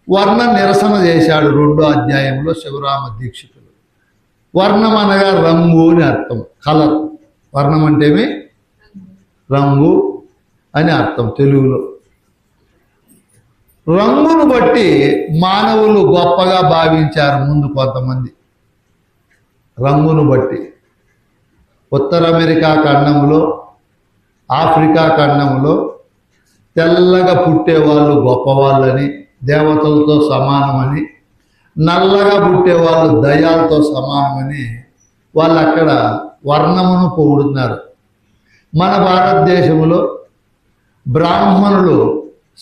వర్ణ నిరసన చేశాడు 2వ అధ్యాయంలో శివరామ దీక్షితులు. వర్ణం అనగా రంగు అని అర్థం, కలర్. వర్ణం అంటేమి రంగు అని అర్థం తెలుగులో. రంగును బట్టి మానవులు గొప్పగా భావించారు ముందు కొంతమంది. రంగును బట్టి ఉత్తర అమెరికా ఖండంలో, ఆఫ్రికా ఖండంలో తెల్లగా పుట్టేవాళ్ళు గొప్పవాళ్ళని, దేవతలతో సమానమని, నల్లగా పుట్టేవాళ్ళు దయ్యాలతో సమానమని వాళ్ళు అక్కడ వర్ణమును పొగుడుతున్నారు. మన భారతదేశంలో బ్రాహ్మణులు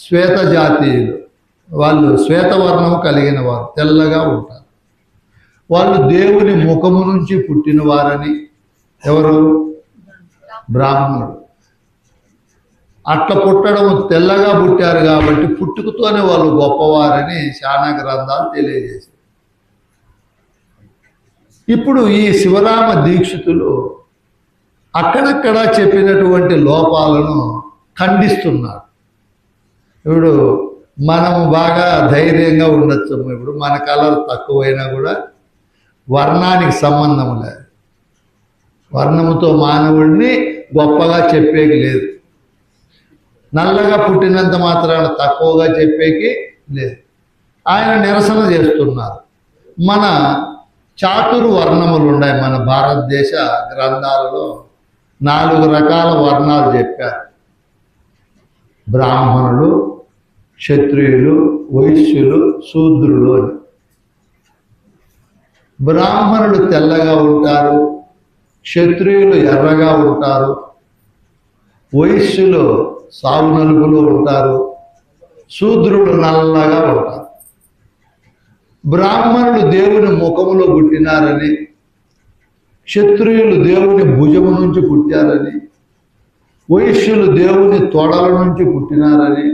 శ్వేత జాతీయులు, వాళ్ళు శ్వేతవర్ణము కలిగిన వారు, తెల్లగా ఉంటారు. వాళ్ళు దేవుని ముఖము నుంచి పుట్టిన వారని, ఎవరు? బ్రాహ్మణుడు. అట్లా పుట్టడం, తెల్లగా పుట్టారు కాబట్టి పుట్టుకతోనే వాళ్ళు గొప్పవారని చాలా గ్రంథాలు తెలియజేశారు. ఇప్పుడు ఈ శివరామ దీక్షితులు అక్కడక్కడ చెప్పినటువంటి లోపాలను ఖండిస్తున్నారు. ఇప్పుడు మనము బాగా ధైర్యంగా ఉండొచ్చు. ఇప్పుడు మన కలర్ తక్కువైనా కూడా వర్ణానికి సంబంధం లేదు. వర్ణముతో మానవుడిని గొప్పగా చెప్పేకి లేదు. నల్లగా పుట్టినంత మాత్రాన తక్కువగా చెప్పేకి లేదు. ఆయన నిరసన చేస్తున్నారు. మన చాతుర్వర్ణములు ఉన్నాయి. మన భారతదేశ గ్రంథాలలో 4 రకాల వర్ణాలు చెప్పారు. బ్రాహ్మణులు, క్షత్రియులు, వైశ్యులు, శూద్రులు అని. బ్రాహ్మణులు తెల్లగా ఉంటారు, క్షత్రియులు ఎర్రగా ఉంటారు, వైశ్యులు సాగు నలుగులు ఉంటారు, శూద్రులు నల్లగా ఉంటారు. బ్రాహ్మణులు దేవుని ముఖములో పుట్టినారని, క్షత్రియులు దేవుని భుజము నుంచి పుట్టారని, వైశ్యులు దేవుని తొడల నుంచి పుట్టినారని,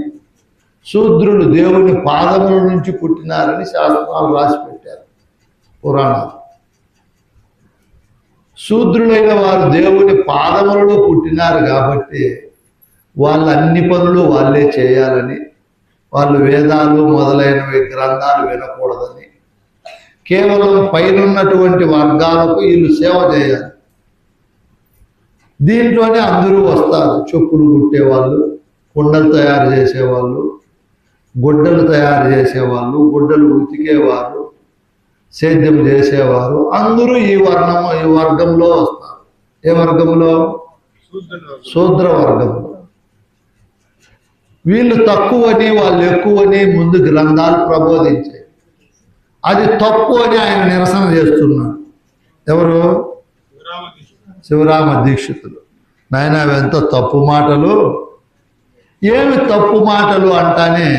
శూద్రులు దేవుని పాదముల నుంచి పుట్టినారని శాస్త్రాలు రాసి పెట్టారు పురాణాలు. శూద్రులైన వారు దేవుని పాదములలో పుట్టినారు కాబట్టి వాళ్ళ అన్ని పనులు వాళ్ళే చేయాలని, వాళ్ళు వేదాలు మొదలైనవి గ్రంథాలు వినకూడదని, కేవలం పైనున్నటువంటి వర్గాలకు వీళ్ళు సేవ చేయాలి. దీంట్లోనే అందరూ వస్తారు. చెప్పులు కుట్టేవాళ్ళు, కుండలు తయారు చేసేవాళ్ళు, గుడ్డలు తయారు చేసేవాళ్ళు, గుడ్డలు ఉతికేవారు, సేద్యం చేసేవారు, అందరూ ఈ వర్గంలో వస్తారు. ఏ వర్గంలో? శూద్ర వర్గంలో. వీళ్ళు తక్కువని వాళ్ళు ఎక్కువని ముందు గ్రంథాలు ప్రబోధించాయి. అది తప్పు అని ఆయన నిరసన చేస్తున్నాడు. ఎవరు? శివరామ దీక్షితులు. నాయన అవెంత తప్పు మాటలు. ఏమి తప్పు మాటలు అంటానే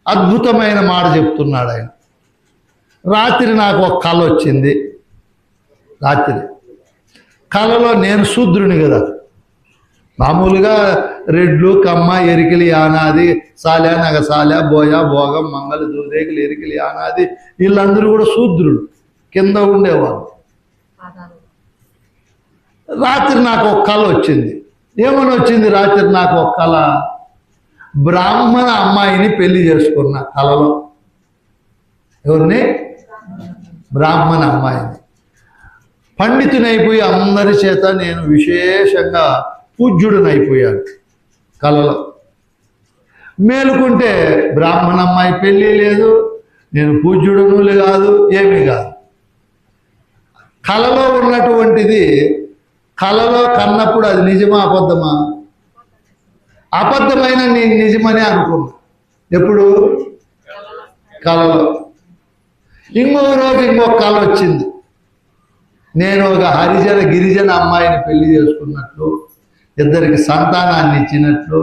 అద్భుతమైన మాట చెప్తున్నాడు ఆయన. రాత్రి నాకు ఒక కళ వచ్చింది. రాత్రి కళలో నేను శూద్రుని కదా, మామూలుగా రెడ్లు, కమ్మ, ఎరికిలి, యానాది, సాలె, నగసాలె, బోయ, భోగం, మంగళ, దూదేకులు, ఎరికిలి, యానాది వీళ్ళందరూ కూడా శూద్రుడు కింద ఉండేవాళ్ళు. రాత్రి నాకు ఒక కళ వచ్చింది. ఏమని వచ్చింది? రాత్రి నాకు ఒక కళ, బ్రాహ్మణ అమ్మాయిని పెళ్లి చేసుకున్న కళలో. ఎవరిని? బ్రాహ్మణ అమ్మాయిని. పండితునైపోయి అందరి చేత నేను విశేషంగా పూజ్యుడినైపోయాను కళలో. మేలుకుంటే బ్రాహ్మణ అమ్మాయి పెళ్ళి లేదు, నేను పూజ్యుడును కాదు, ఏమీ కాదు. కళలో ఉన్నటువంటిది కళలో కన్నప్పుడు అది నిజమా అబద్ధమా? అబద్ధమైన నేను నిజమని అనుకున్నా. ఎప్పుడు? కళలో. ఇంకో రోజు ఇంకొక కళ వచ్చింది. నేను ఒక హరిజన గిరిజన అమ్మాయిని పెళ్లి చేసుకున్నట్లు, ఇద్దరికి సంతానాన్ని ఇచ్చినట్లు,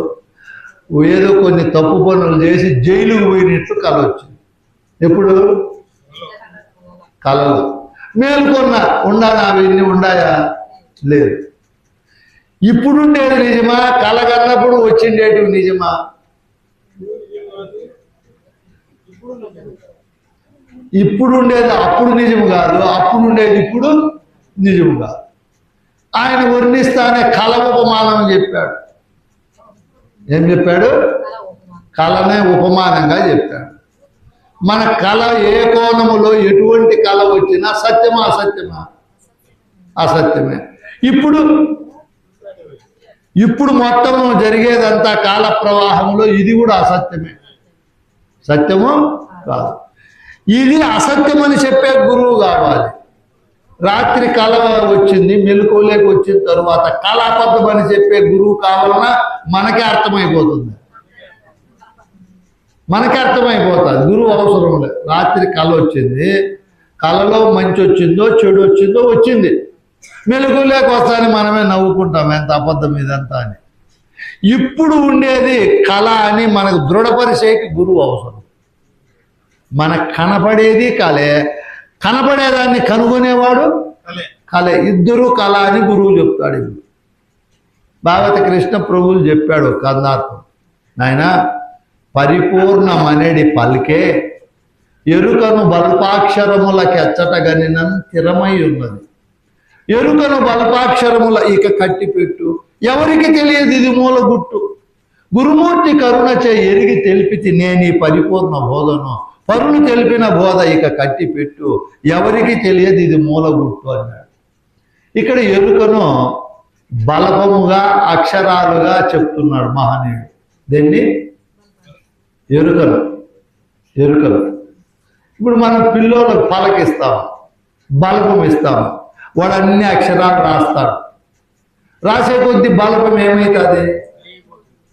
ఏదో కొన్ని తప్పు పనులు చేసి జైలుకు పోయినట్లు కళ వచ్చింది. ఎప్పుడు? కళలో. మేలుకున్నా. ఉండాలా? అవన్నీ ఉండాయా? లేదు. ఇప్పుడుండేది నిజమా? కళ కన్నప్పుడు వచ్చిండేటివి నిజమా? ఇప్పుడుండేది అప్పుడు నిజం కాదు, అప్పుడుండేది ఇప్పుడు నిజం కాదు. ఆయన వర్ణిస్తానే కళ ఉపమానం చెప్పాడు. ఏం చెప్పాడు? కళనే ఉపమానంగా చెప్పాడు. మన కళ ఏ కోణములో ఎటువంటి కళ వచ్చినా సత్యమా అసత్యమా? అసత్యమే. ఇప్పుడు మొత్తము జరిగేదంతా కాల ప్రవాహంలో ఇది కూడా అసత్యమే, సత్యము కాదు. ఇది అసత్యమని చెప్పే గురువు కావాలి. రాత్రి కళ వచ్చింది, మెలకువలోకి వచ్చిన తరువాత కళ అబద్ధమని చెప్పే గురువు కావాలన్నా మనకే అర్థమైపోతుంది, గురువు అవసరం లేదు. రాత్రి కళ వచ్చింది, కళలో మంచి వచ్చిందో చెడు వచ్చిందో వచ్చింది, మెలకువలోకి వస్తాని మనమే నవ్వుకుంటాం ఎంత అబద్ధం ఇదంతా అని. ఇప్పుడు ఉండేది కళ అని మనకు దృఢపరిచేకి గురువు అవసరం. మనకు కనపడేది కళే, కనపడేదాన్ని కనుగొనేవాడు కళే. ఇద్దరు కళ అని గురువు చెప్తాడు. ఇప్పుడు భాగవత కృష్ణ ప్రభువులు చెప్పాడు కందార్థం, నాయన పరిపూర్ణమనేడి పలికే ఎరుకను బల్పాక్షరములకెచ్చటగనినన్ స్థిరమై ఉన్నది. ఎరుకను బల్పాక్షరముల ఇక కట్టిపెట్టు, ఎవరికి తెలియదు ఇది మూల గుట్టు. గురుమూర్తి కరుణచే ఎరిగి తెలిపితి నేనీ పరిపూర్ణ బోధను, పరులు తెలిపిన బోధ ఇక కట్టిపెట్టు, ఎవరికి తెలియదు ఇది మూల గుట్టు అన్నాడు. ఇక్కడ ఎరుకను బలపముగా అక్షరాలుగా చెప్తున్నాడు మహనీయుడు. దీన్ని ఎరుకలు. ఇప్పుడు మనం పిల్లోళ్ళకు పలకిస్తాము, బలపం ఇస్తాము, వాడు అన్ని అక్షరాలు రాస్తాడు. రాసే కొద్దీ బలపం ఏమవుతుంది?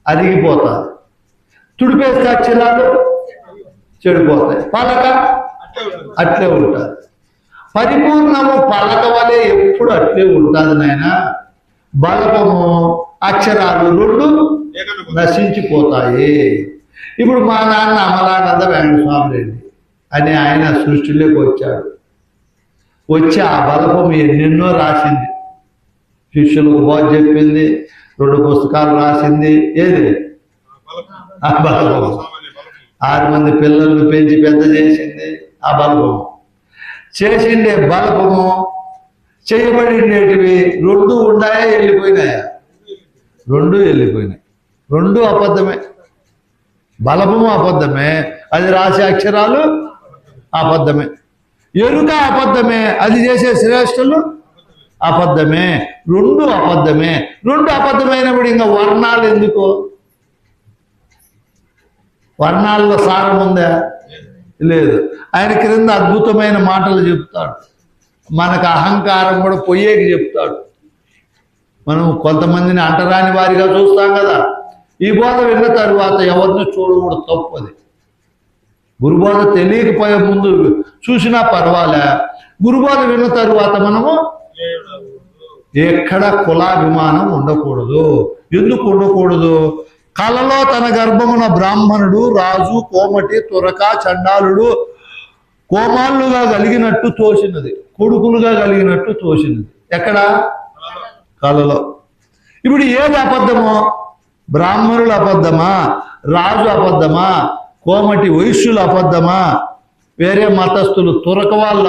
అరిగిపోతుంది. తుడిపేస్తే అక్షరాలు చెడిపోతాయి. పలక అట్లే ఉంటుంది. పరిపూర్ణము పలక వలె ఎప్పుడు అట్లే ఉంటుంది నాయన. బలపము అక్షరాలు రెండు నశించిపోతాయి. ఇప్పుడు మా నాన్న అమలానంద వెంకటస్వామి రెడ్డి అని ఆయన సృష్టిలోకి వచ్చాడు. వచ్చి ఆ బలపం ఎన్నెన్నో రాసింది, శిష్యులకు బోధ చెప్పింది, 2 పుస్తకాలు రాసింది. ఏది? ఆ బలపం. 6 మంది పిల్లలను పెంచి పెద్ద చేసింది ఆ బలపము. చేసిండే బలపము చేయబడినటివి 2 ఉన్నాయా వెళ్ళిపోయినాయా? 2 వెళ్ళిపోయినాయి. 2 అబద్ధమే. బలపము అబద్ధమే, అది రాసే అక్షరాలు అబద్ధమే. ఎరుక అబద్ధమే, అది చేసే శ్రేష్ఠులు అబద్ధమే. 2 అబద్ధమే. 2 అబద్ధమైనప్పుడు ఇంకా వర్ణాలు ఎందుకు? వర్ణాల్లో సారం ఉందా? లేదు. ఆయన క్రింద అద్భుతమైన మాటలు చెప్తాడు. మనకు అహంకారం కూడా పొయ్యేకి చెప్తాడు. మనం కొంతమందిని అంటరాని వారిగా చూస్తాం కదా. ఈ బోధ విన్న తరువాత ఎవరిని చూడకూడదు, తప్పది. గురుబోధ తెలియకపోయే ముందు చూసినా పర్వాలే, గురుబోధ విన్న తరువాత మనము ఎక్కడ కులాభిమానం ఉండకూడదు. ఎందుకు ఉండకూడదు? కలలో తన గర్భమున బ్రాహ్మణుడు, రాజు, కోమటి, తురక, చండాలుడు కోమాళ్ళుగా కలిగినట్టు తోసినది, కొడుకులుగా కలిగినట్టు తోసినది. ఎక్కడ? కలలో. ఇప్పుడు ఏది అబద్ధమో? బ్రాహ్మణులు అబద్ధమా? రాజు అబద్ధమా? కోమటి వైశ్యులు అబద్ధమా? వేరే మతస్థులు తురక వాళ్ళ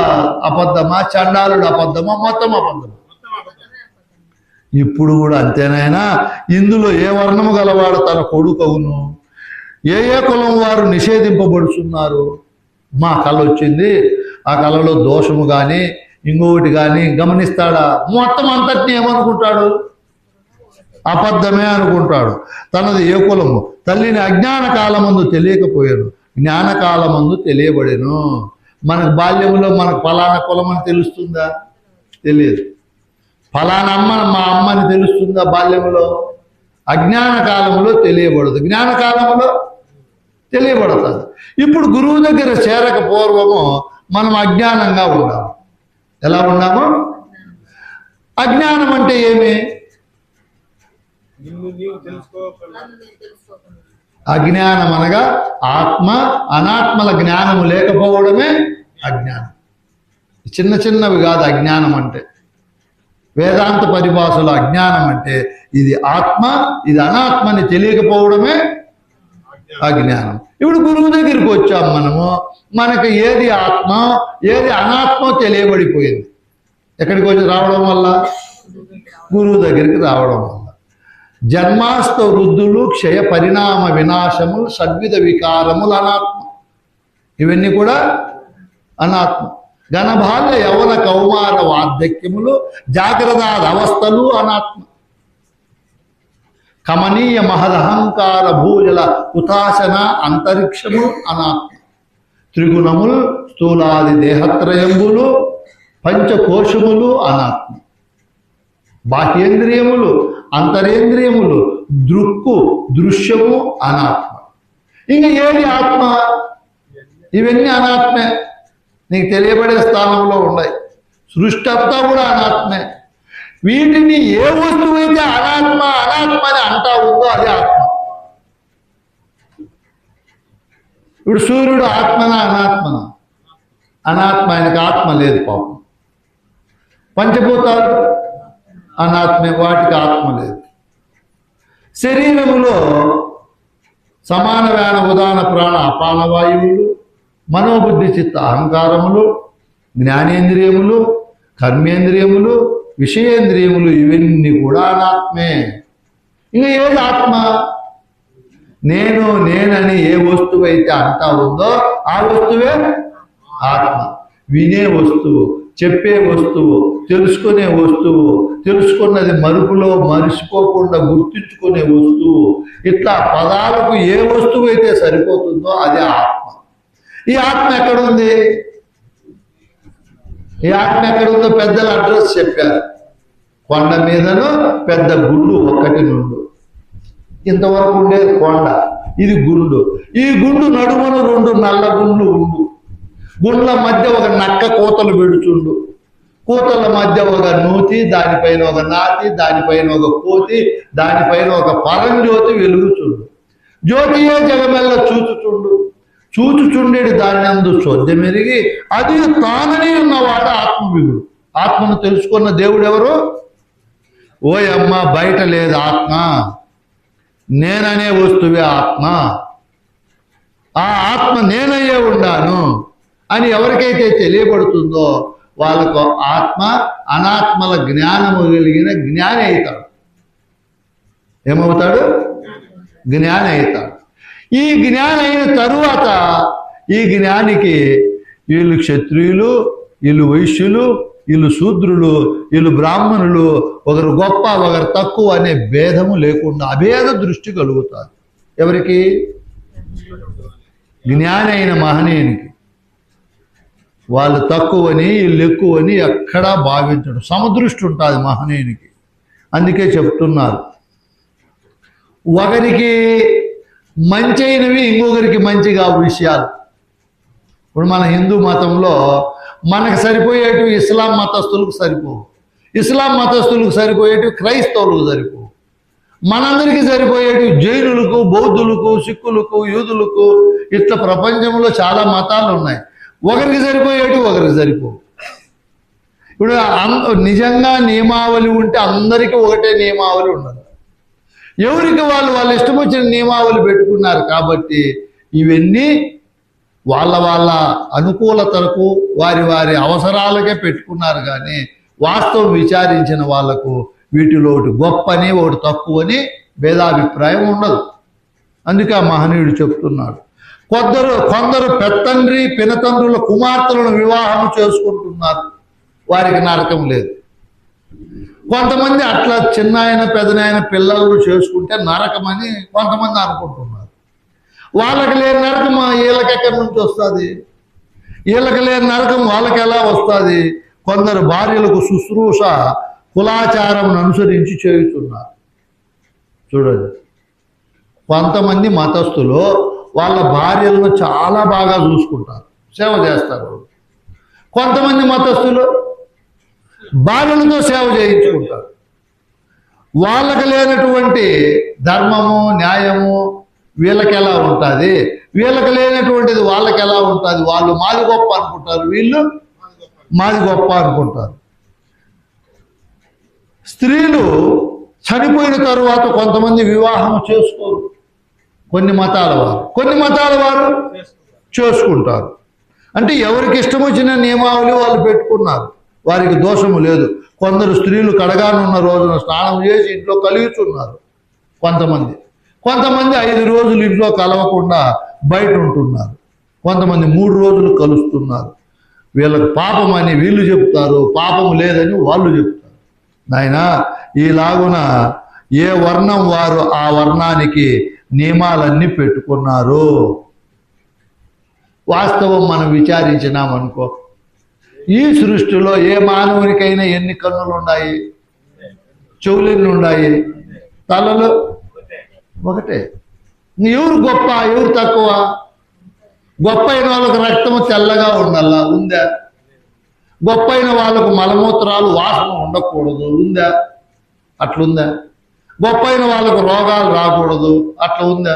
అబద్ధమా? చండాలుడు అబద్ధమా? మొత్తం అబద్ధమా? ఇప్పుడు కూడా అంతేనైనా ఇందులో ఏ వర్ణము గలవాడు తన కొడుకు అవును? ఏ కులం వారు నిషేధింపబడుతున్నారు? మా కళ వచ్చింది, ఆ కళలో దోషము కానీ ఇంకొకటి కానీ గమనిస్తాడా? మొత్తం అంతటిని ఏమనుకుంటాడు? అబద్ధమే అనుకుంటాడు. తనది ఏ కులము? తల్లిని అజ్ఞాన కాలమందు తెలియకపోయాను, జ్ఞానకాలమందు తెలియబడేను. మనకు బాల్యంలో మనకు ఫలానా కులం అని తెలుస్తుందా? తెలియదు. ఫలానా అమ్మ మా అమ్మని తెలుస్తుందా బాల్యంలో? అజ్ఞాన కాలంలో తెలియబడదు, జ్ఞానకాలంలో తెలియబడుతుంది. ఇప్పుడు గురువు దగ్గర చేరక పూర్వము మనం అజ్ఞానంగా ఉన్నాము. ఎలా ఉన్నాము? అజ్ఞానం అంటే ఏమి? అజ్ఞానం అనగా ఆత్మ అనాత్మల జ్ఞానము లేకపోవడమే అజ్ఞానం. చిన్న చిన్నవి కాదు అజ్ఞానం అంటే. వేదాంత పరిభాషలో అజ్ఞానం అంటే ఇది ఆత్మ, ఇది అనాత్మని తెలియకపోవడమే అజ్ఞానం. ఇప్పుడు గురువు దగ్గరికి వచ్చాం మనము, మనకు ఏది ఆత్మ ఏది అనాత్మ తెలియబడిపోయింది. ఎక్కడికి వచ్చి రావడం వల్ల? గురువు దగ్గరికి రావడం వల్ల. జన్మాస్త వృద్ధులు, క్షయ పరిణామ వినాశములు, సద్విధ వికారములు అనాత్మ. ఇవన్నీ కూడా అనాత్మ. ఘనబాల్య యవన కౌమార వార్ధక్యములు జాగ్రత్త అవస్థలు అనాత్మ. కమనీయ మహదహంకార భూజల ఉతాసన అంతరిక్షము అనాత్మ. త్రిగుణములు స్థూలాది దేహత్రయంబులు పంచకోశములు అనాత్మ. బాహ్యేంద్రియములు అంతరేంద్రియములు దృక్కు దృశ్యము అనాత్మ. ఇంక ఏది ఆత్మ? ఇవన్నీ అనాత్మే. నీకు తెలియబడే స్థానంలో ఉన్నాయి. సృష్టి అంతా కూడా అనాత్మే. వీటిని ఏ వస్తువు అయితే అనాత్మ అనాత్మ అని అంటా ఉందో అదే ఆత్మ. ఇప్పుడు సూర్యుడు ఆత్మన అనాత్మన? అనాత్మ. ఆయనకు ఆత్మ లేదు పాపం. పంచభూతాలు అనాత్మే, వాటికి ఆత్మ లేదు. శరీరములో సమాన వ్యాన ఉదాన ప్రాణ అపాన వాయువులు మనోబుద్ధి చిత్త అహంకారములు జ్ఞానేంద్రియములు కర్మేంద్రియములు విషయేంద్రియములు ఇవన్నీ కూడా అనాత్మే. ఇంకా ఏది ఆత్మ? నేనని ఏ వస్తువు అయితే అంటా ఉందో ఆ వస్తువే ఆత్మ. వినే వస్తువు, చెప్పే వస్తువు, తెలుసుకునే వస్తువు, తెలుసుకున్నది మరుపులో మరిచిపోకుండా గుర్తుంచుకునే వస్తువు, ఇట్లా పదాలకు ఏ వస్తువు అయితే సరిపోతుందో అదే ఆత్మ. ఈ ఆత్మ ఎక్కడుంది? ఈ ఆత్మ ఎక్కడుందో పెద్దల అడ్రస్ చెప్పారు. కొండ మీదను పెద్ద గుండు ఒక్కటి నుండు. ఇంతవరకు ఉండేది కొండ, ఇది గుండు. ఈ గుండు నడుమును రెండు నల్ల గుండ్లు ఉండు. గుండ్ల మధ్య ఒక నక్క కూతలు పెడుచుండు. కూతల మధ్య ఒక నూతి, దానిపైన ఒక నాతి, దానిపైన ఒక కోతి, దానిపైన ఒక పరంజ్యోతి వెలుగుచుండు. జ్యోతియే జగమెల్ల చూచుచుండు. చూచుచుండేది దాని అందు చోద్యమెరిగి అది తానని ఉన్నవాడు ఆత్మవిగుడు. ఆత్మను తెలుసుకున్న దేవుడు ఎవరు? ఓయమ్మ, బయట లేదు ఆత్మ, నేననే వస్తువే ఆత్మ. ఆ ఆత్మ నేనయ్యే ఉండాను అని ఎవరికైతే తెలియబడుతుందో వాళ్ళకు ఆత్మ అనాత్మల జ్ఞానము కలిగిన జ్ఞాని అవుతాడు. ఏమవుతాడు? జ్ఞాని అవుతాడు. ఈ జ్ఞాని అయిన తరువాత ఈ జ్ఞానికి వీళ్ళు క్షత్రియులు, వీళ్ళు వైశ్యులు, వీళ్ళు శూద్రులు, వీళ్ళు బ్రాహ్మణులు, ఒకరు గొప్ప ఒకరు తక్కువ అనే భేదము లేకుండా అభేద దృష్టి కలుగుతారు. ఎవరికి? జ్ఞాని అయిన మహనీయునికి. వాళ్ళు తక్కువని వీళ్ళు ఎక్కువని ఎక్కడా భావించడం, సమదృష్టి ఉంటుంది మహనీయునికి. అందుకే చెప్తున్నారు, ఒకరికి మంచి అయినవి ఇంకొకరికి మంచిగా విషయాలు. ఇప్పుడు మన హిందూ మతంలో మనకు సరిపోయేటివి ఇస్లాం మతస్థులకు సరిపోవు, ఇస్లాం మతస్థులకు సరిపోయేటివి క్రైస్తవులకు సరిపోవు, మనందరికీ సరిపోయేటివి జైనులకు, బౌద్ధులకు, సిక్కులకు, యూదులకు, ఇట్లా ప్రపంచంలో చాలా మతాలు ఉన్నాయి. ఒకరికి సరిపోయేటివి ఒకరికి సరిపోవు. ఇప్పుడు నిజంగా నియమావళి ఉంటే అందరికీ ఒకటే నియమావళి ఉండదు. ఎవరికి వాళ్ళు ఇష్టం వచ్చిన నియమావళి పెట్టుకున్నారు. కాబట్టి ఇవన్నీ వాళ్ళ అనుకూలతలకు వారి అవసరాలకే పెట్టుకున్నారు. కానీ వాస్తవం విచారించిన వాళ్లకు వీటిలో ఒకటి గొప్పని ఒకటి తక్కువని భేదాభిప్రాయం ఉండదు. అందుకే ఆ మహనీయుడు చెప్తున్నాడు, కొందరు పెత్తండ్రి పినతండ్రుల కుమార్తెలను వివాహం చేసుకుంటున్నారు, వారికి నరకం లేదు. కొంతమంది అట్లా చిన్నాయన పెదనాయన పిల్లలు చేసుకుంటే నరకమని కొంతమంది అనుకుంటున్నారు. వాళ్ళకి లేని నరకం వీళ్ళకి ఎక్కడి నుంచి వస్తుంది? వీళ్ళకి లేని నరకం వాళ్ళకి ఎలా వస్తుంది? కొందరు భార్యలకు శుశ్రూష కులాచారం అనుసరించి చేయుతున్నారు. చూడండి, కొంతమంది మతస్థులు వాళ్ళ భార్యలను చాలా బాగా చూసుకుంటారు, సేవ చేస్తారు. కొంతమంది మతస్థులు భార్యలతో సేవ చేయించుకుంటారు. వాళ్ళకి లేనటువంటి ధర్మము న్యాయము వీళ్ళకి ఎలా ఉంటుంది? వీళ్ళకి లేనటువంటిది వాళ్ళకి ఎలా ఉంటుంది? వాళ్ళు మాది గొప్ప అనుకుంటారు, వీళ్ళు మాది గొప్ప అనుకుంటారు. స్త్రీలు చనిపోయిన తరువాత కొంతమంది వివాహం చేసుకోరు, కొన్ని మతాల వారు చేసుకుంటారు. అంటే ఎవరికి ఇష్టం వచ్చిన నియమావళి వాళ్ళు పెట్టుకున్నారు, వారికి దోషము లేదు. కొందరు స్త్రీలు కడగానున్న రోజున స్నానం చేసి ఇంట్లో కలుగుతున్నారు. కొంతమంది 5 రోజులు ఇంట్లో కలవకుండా బయట ఉంటున్నారు. కొంతమంది 3 రోజులు కలుస్తున్నారు. వీళ్ళకి పాపం అని వీళ్ళు చెప్తారు, పాపం లేదని వాళ్ళు చెప్తారు. నాయనా, ఈలాగున ఏ వర్ణం వారు ఆ వర్ణానికి నియమాలన్నీ పెట్టుకున్నారు. వాస్తవం మనం విచారించినామనుకో, ఈ సృష్టిలో ఏ మానవునికైనా ఎన్ని కన్నులు ఉన్నాయి? చెవులు ఎన్ని ఉన్నాయి? తలలు ఒకటే. ఎవరు గొప్ప, ఎవరు తక్కువ? గొప్ప అయిన వాళ్ళకు రక్తము తెల్లగా ఉండాలా, ఉందా? గొప్ప అయిన వాళ్ళకు మలమూత్రాలు వాసన ఉండకూడదు, ఉందా? అట్లుందా? గొప్ప అయిన వాళ్ళకు రోగాలు రాకూడదు, అట్లా ఉందా?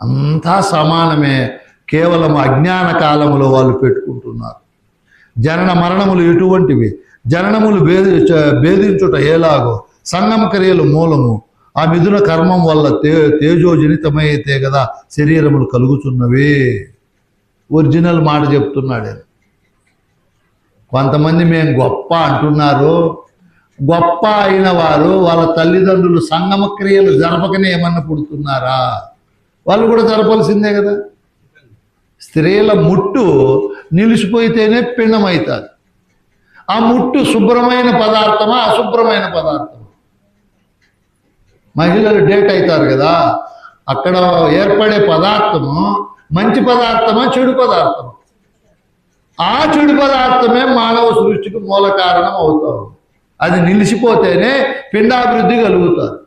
అంతా సమానమే. కేవలం అజ్ఞాన కాలంలో వాళ్ళు పెట్టుకుంటున్నారు. జనన మరణములు ఎటువంటివి? జననములు భేదించుట ఎలాగో సంగమ క్రియలు మూలము. ఆ మిథున కర్మం వల్ల తేజోజనితమైతే కదా శరీరములు కలుగుతున్నవి. ఒరిజినల్ మాట చెప్తున్నాడు. కొంతమంది మేము గొప్ప అంటున్నారు. గొప్ప అయిన వారు వాళ్ళ తల్లిదండ్రులు సంగమ క్రియలు జరపకనే ఏమన్నా పుడుతున్నారా? వాళ్ళు కూడా జరపాల్సిందే కదా. స్త్రీల ముట్టు నిలిచిపోయితేనే పిండం అవుతుంది. ఆ ముట్టు శుభ్రమైన పదార్థమా, అశుభ్రమైన పదార్థమా? మహిళలు డేట్ అవుతారు కదా, అక్కడ ఏర్పడే పదార్థము మంచి పదార్థమా, చెడు పదార్థమా? ఆ చెడు పదార్థమే మానవ సృష్టికి మూల కారణం అవుతారు. అది నిలిచిపోతేనే పిండాభివృద్ధి కలుగుతారు.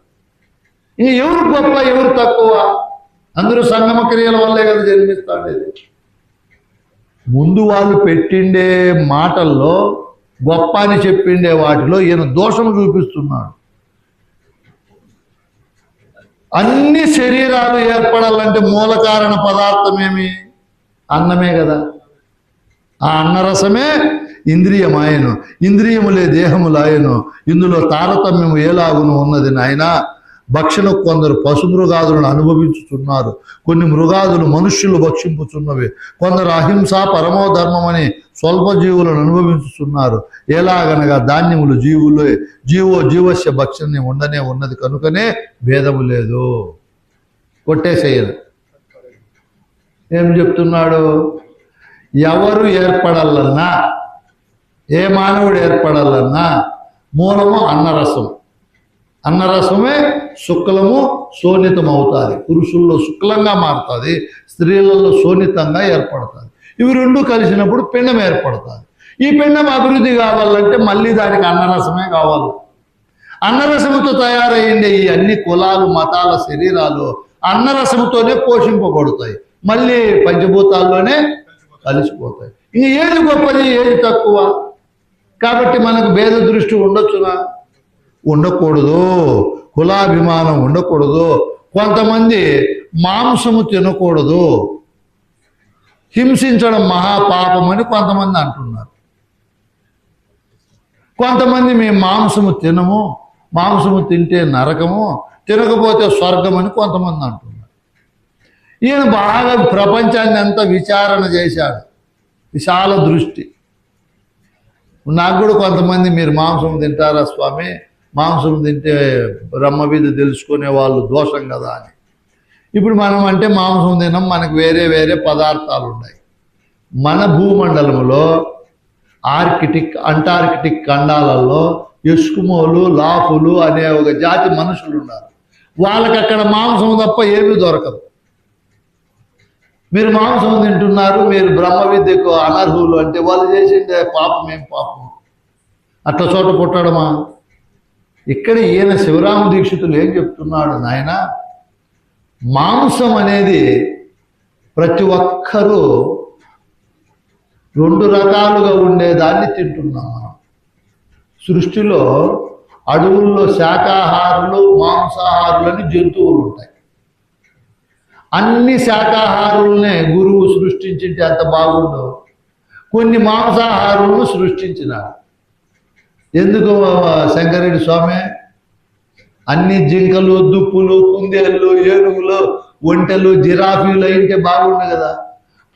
ఇంక ఎవరు గొప్ప, ఎవరు తక్కువ? అందరూ సంగమ క్రియల వల్లే కదా జన్మిస్తాడేది. ముందు వాళ్ళు పెట్టిండే మాటల్లో గొప్ప అని చెప్పిండే వాటిలో ఈయన దోషం చూపిస్తున్నాడు. అన్ని శరీరాలు ఏర్పడాలంటే మూల కారణ పదార్థం ఏమి? అన్నమే కదా. ఆ అన్నరసమే ఇంద్రియమాయను, ఇంద్రియములే దేహములాయను. ఇందులో తారతమ్యము ఎలాగును ఉన్నది నాయన. భక్షణ కొందరు పశు మృగాదులను అనుభవించుతున్నారు, కొన్ని మృగాదులు మనుష్యులు భక్షింపుచున్నవి. కొందరు అహింస పరమో ధర్మమని స్వల్ప జీవులను అనుభవించుతున్నారు. ఎలాగనగా ధాన్యములు జీవస్య భక్షణ్యం ఉండనే ఉన్నది కనుకనే భేదము లేదు. కొట్టేసేయదు. ఏం చెప్తున్నాడు? ఎవరు ఏర్పడాలన్నా, ఏ మానవుడు ఏర్పడాలన్నా మూలము అన్నరసం. అన్నరసమే శుక్లము శోణితం అవుతుంది. పురుషుల్లో శుక్లంగా మారుతుంది, స్త్రీలలో శోణితంగా ఏర్పడుతుంది. ఇవి రెండు కలిసినప్పుడు పిండం ఏర్పడుతుంది. ఈ పిండం అభివృద్ధి కావాలంటే మళ్ళీ దానికి అన్నరసమే కావాలి. అన్నరసముతో తయారయ్యిండే ఈ అన్ని కులాలు, మతాల శరీరాలు అన్నరసముతోనే పోషింపబడతాయి. మళ్ళీ పంచభూతాల్లోనే కలిసిపోతాయి. ఇంక ఏది గొప్పది, ఏది తక్కువ? కాబట్టి మనకు భేద దృష్టి ఉండొచ్చునా? ఉండకూడదు. కులాభిమానం ఉండకూడదు. కొంతమంది మాంసము తినకూడదు, హింసించడం మహాపాపం అని కొంతమంది అంటున్నారు. కొంతమంది మేము మాంసము తినము, మాంసము తింటే నరకము, తినకపోతే స్వర్గం అని కొంతమంది అంటున్నారు. ఈయన బాగా ప్రపంచాన్ని అంతా విచారణ చేశాడు, విశాల దృష్టి. నాకు కూడా కొంతమంది మీరు మాంసం తింటారా స్వామి, మాంసం తింటే బ్రహ్మ విధి తెలుసుకునే వాళ్ళు దోషం కదా అని. ఇప్పుడు మనం అంటే మాంసం తినం, మనకు వేరే వేరే పదార్థాలు ఉన్నాయి. మన భూమండలంలో అంటార్కిటిక్ ఖండాలలో ఎస్కుమోలు, లాఫులు అనే ఒక జాతి మనుషులు ఉన్నారు. వాళ్ళకి అక్కడ మాంసం తప్ప ఏమీ దొరకదు. మీరు మాంసం తింటున్నారు, మీరు బ్రహ్మ విద్యకు అనర్హులు అంటే వాళ్ళు చేసిండే పాపం ఏం పాపం? అట్లా చోట పుట్టడమా? ఇక్కడ ఈయన శివరామ దీక్షితులు ఏం చెప్తున్నాడు నాయన, మాంసం అనేది ప్రతి ఒక్కరూ 2 రకాలుగా ఉండేదాన్ని తింటున్నాం మనం. సృష్టిలో అడవుల్లో శాకాహారులు, మాంసాహారులని జంతువులు ఉంటాయి. అన్ని శాకాహారులనే గురువు సృష్టించింటే అంత బాగుండవు. కొన్ని మాంసాహారులను సృష్టించినాడు. ఎందుకు శంకరెడ్డి స్వామి? అన్ని జింకలు, దుప్పులు, కుందేళ్ళు, ఏనుగులు, ఒంటెలు, జిరాఫీలు అయితే బాగుండు కదా.